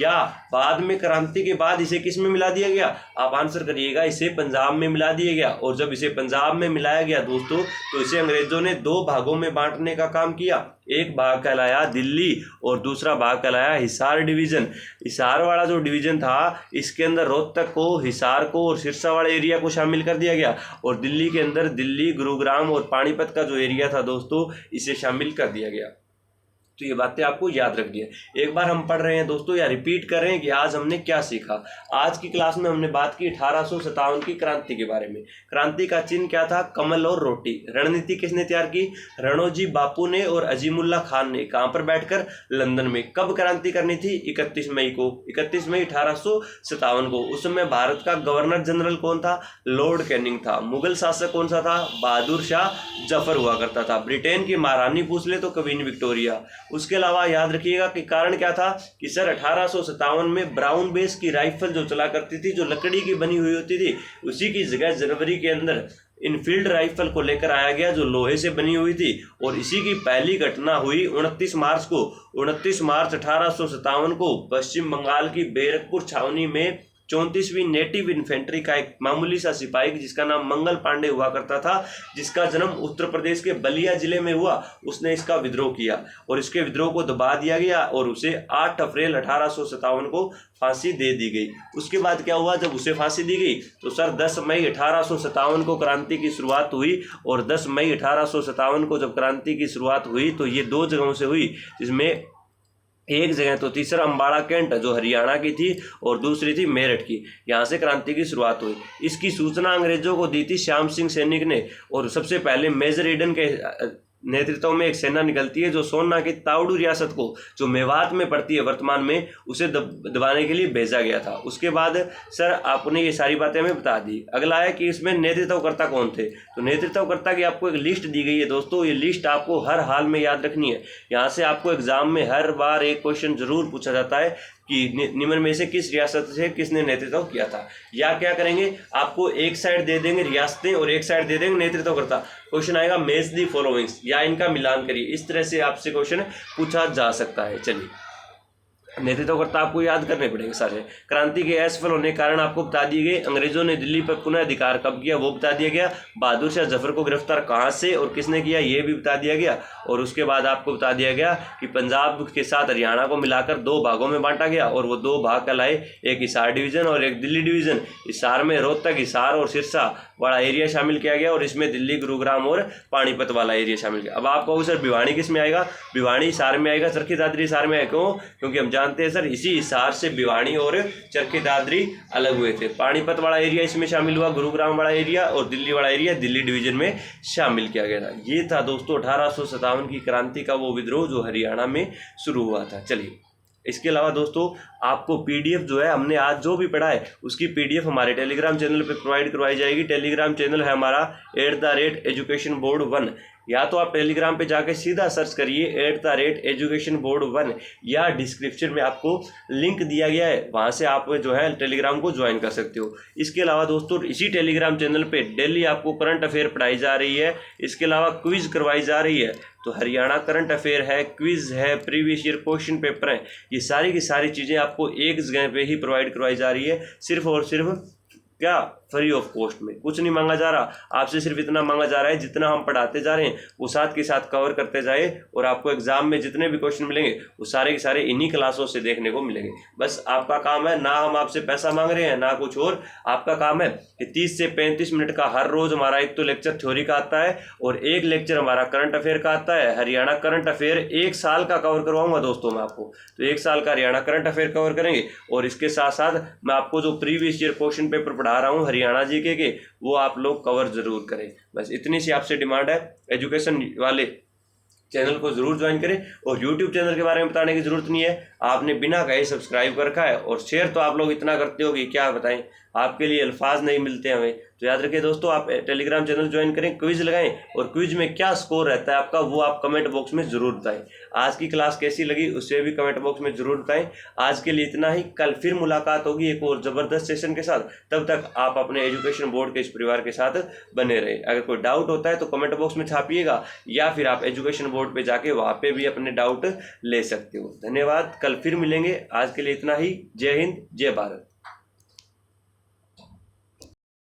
या बाद में क्रांति के बाद इसे किस में मिला दिया गया। आप आंसर करिएगा, इसे पंजाब में मिला दिया गया। और जब इसे पंजाब में मिलाया गया दोस्तों, तो इसे अंग्रेजों ने 2 भागों में बांटने का काम किया। एक भाग कहलाया दिल्ली और दूसरा भाग कहलाया हिसार डिवीजन। हिसार वाला जो डिवीजन था, इसके अंदर रोहतक को, हिसार को और सिरसा वाले एरिया को शामिल कर दिया गया, और दिल्ली के अंदर दिल्ली, गुरुग्राम और पानीपत का जो एरिया था दोस्तों, इसे शामिल कर दिया गया। तो ये बातें आपको याद रखनी है। एक बार हम पढ़ रहे हैं दोस्तों या रिपीट कर रहे हैं कि आज हमने क्या सीखा। आज की क्लास में हमने बात की 1857 की क्रांति के बारे में। क्रांति का चिन्ह क्या था? कमल और रोटी। रणनीति किसने तैयार की? रणोजी बापू ने और अजीमुल्ला खान ने। कहां पर बैठकर? लंदन में। कब क्रांति करनी थी? 31 मई को। 31 मई 1857 को। उस समय भारत का गवर्नर जनरल कौन था? लॉर्ड कैनिंग था। मुगल शासक कौन सा था? बहादुर शाह जफर हुआ करता था। ब्रिटेन की महारानी पूछ ले तो क्वीन विक्टोरिया। उसके अलावा याद रखिएगा कि कारण क्या था कि सर 1857 में ब्राउन बेस की राइफल जो चला करती थी, जो लकड़ी की बनी हुई होती थी, उसी की जगह जनवरी के अंदर इनफील्ड राइफल को लेकर आया गया जो लोहे से बनी हुई थी। और इसी की पहली घटना हुई 29 मार्च को। 29 मार्च 1857 को पश्चिम बंगाल की बैरकपुर छावनी में 34वीं नेटिव इन्फेंट्री का एक मामूली सा सिपाही जिसका नाम मंगल पांडे हुआ करता था, जिसका जन्म उत्तर प्रदेश के बलिया जिले में हुआ, उसने इसका विद्रोह किया और इसके विद्रोह को दबा दिया गया और उसे 8 अप्रैल 1857 को फांसी दे दी गई। उसके बाद क्या हुआ? जब उसे फांसी दी गई तो सर 10 मई 1857 को क्रांति की शुरुआत हुई। और 10 मई 1857 को जब क्रांति की शुरुआत हुई तो ये 2 जगहों से हुई, जिसमें एक जगह तो तीसरा अम्बाड़ा कैंट जो हरियाणा की थी और दूसरी थी मेरठ की। यहाँ से क्रांति की शुरुआत हुई। इसकी सूचना अंग्रेजों को दी थी श्याम सिंह सैनिक ने। और सबसे पहले मेजर ईडन के नेतृत्व में एक सेना निकलती है जो सोना की तावड़ू रियासत को, जो मेवात में पड़ती है वर्तमान में, उसे दबाने के लिए भेजा गया था। उसके बाद सर आपने ये सारी बातें हमें बता दी। अगला है कि इसमें नेतृत्वकर्ता कौन थे। तो नेतृत्वकर्ता की आपको एक लिस्ट दी गई है दोस्तों। ये लिस्ट आपको हर हाल में याद रखनी है। यहाँ से आपको एग्जाम में हर बार एक क्वेश्चन जरूर पूछा जाता है कि निम्न में से किस रियासत से किसने नेतृत्व किया था। या क्या करेंगे, आपको एक साइड दे देंगे रियासतें और एक साइड दे देंगे नेतृत्वकर्ता। क्वेश्चन आएगा मैच दी फॉलोइंग्स, या इनका मिलान करिए। इस तरह से आपसे क्वेश्चन पूछा जा सकता है। चलिए, नेतृत्वकर्ता आपको याद करने पड़ेंगे सारे। क्रांति के असफल होने के कारण आपको बता दिए गए। अंग्रेजों ने दिल्ली पर पुनः अधिकार कब किया वो बता दिया गया। बहादुर शाह जफर को गिरफ्तार कहाँ से और किसने किया ये भी बता दिया गया। और उसके बाद आपको बता दिया गया कि पंजाब के साथ हरियाणा को मिलाकर 2 भागों में बांटा गया और वो 2 भाग कहलाए, एक हिसार डिवीजन और एक दिल्ली डिवीजन। हिसार में रोहतक, हिसार और सिरसा वाला एरिया शामिल किया गया और इसमें दिल्ली, गुरुग्राम और पानीपत वाला एरिया शामिल किया। अब आपको सर भिवानी किस में आएगा? भिवानी हिसार में आएगा, चरखी दादरी हिसार में आएगा। क्यों? क्योंकि हम जानते हैं सर इसी हिसार से भिवानी और चरखी दादरी अलग हुए थे। पानीपत वाला एरिया इसमें शामिल हुआ, गुरुग्राम वाला एरिया और दिल्ली वाला एरिया दिल्ली डिवीजन में शामिल किया गया था। ये था दोस्तों 1857 की क्रांति का वो विद्रोह जो हरियाणा में शुरू हुआ था। चलिए, इसके अलावा दोस्तों आपको पीडीएफ जो है हमने आज जो भी पढ़ा है उसकी पीडीएफ हमारे टेलीग्राम चैनल पे प्रोवाइड करवाई जाएगी। टेलीग्राम चैनल है हमारा @educationboard1। या तो आप टेलीग्राम पे जाके सीधा सर्च करिए @educationboard1 या डिस्क्रिप्शन में आपको लिंक दिया गया है, वहाँ से आप जो है टेलीग्राम को ज्वाइन कर सकते हो। इसके अलावा दोस्तों इसी टेलीग्राम चैनल पे डेली आपको करंट अफेयर पढ़ाई जा रही है। इसके अलावा क्विज करवाई जा रही है। तो हरियाणा करंट अफेयर है, क्विज है, प्रीवियस ईयर क्वेश्चन पेपर है, ये सारी की सारी चीज़ें आपको एक जगह पे ही प्रोवाइड करवाई जा रही है। सिर्फ और सिर्फ क्या? फ्री ऑफ कॉस्ट में। कुछ नहीं मांगा जा रहा आपसे, सिर्फ इतना मांगा जा रहा है जितना हम पढ़ाते जा रहे हैं वो साथ के साथ कवर करते जाए और आपको एग्जाम में जितने भी क्वेश्चन मिलेंगे वो सारे के सारे इन्हीं क्लासों से देखने को मिलेंगे। बस आपका काम है, ना हम आपसे पैसा मांग रहे हैं ना कुछ और। आपका काम है कि 30 से 35 मिनट का हर रोज हमारा एक तो लेक्चर थ्योरी का आता है और एक लेक्चर हमारा करंट अफेयर का आता है। हरियाणा करंट अफेयर 1 साल का कवर करवाऊंगा दोस्तों मैं आपको। तो 1 साल का हरियाणा करंट अफेयर कवर करेंगे और इसके साथ साथ मैं आपको जो प्रीवियस ईयर क्वेश्चन पेपर पढ़ा रहा हूँ हरियाणा जीके के, वो आप लोग कवर जरूर करें। बस इतनी सी आपसे डिमांड है। एजुकेशन वाले चैनल को जरूर ज्वाइन करें और यूट्यूब चैनल के बारे में बताने की जरूरत नहीं है, आपने बिना कहे सब्सक्राइब कर रखा है और शेयर तो आप लोग इतना करते हो कि क्या बताएं, आपके लिए अल्फाज नहीं मिलते हमें। तो याद रखिए दोस्तों, आप टेलीग्राम चैनल ज्वाइन करें, क्विज लगाएं और क्विज में क्या स्कोर रहता है आपका वो आप कमेंट बॉक्स में जरूर बताएं। आज की क्लास कैसी लगी उसे भी कमेंट बॉक्स में जरूर बताएं। आज के लिए इतना ही, कल फिर मुलाकात होगी एक और जबरदस्त सेशन के साथ। तब तक आप अपने एजुकेशन बोर्ड के इस परिवार के साथ बने रहे। अगर कोई डाउट होता है तो कमेंट बॉक्स में छापिएगा या फिर आप एजुकेशन बोर्ड पे जाके वहाँ पे भी अपने डाउट ले सकते हो। धन्यवाद, कल फिर मिलेंगे। आज के लिए इतना ही। जय हिंद, जय भारत।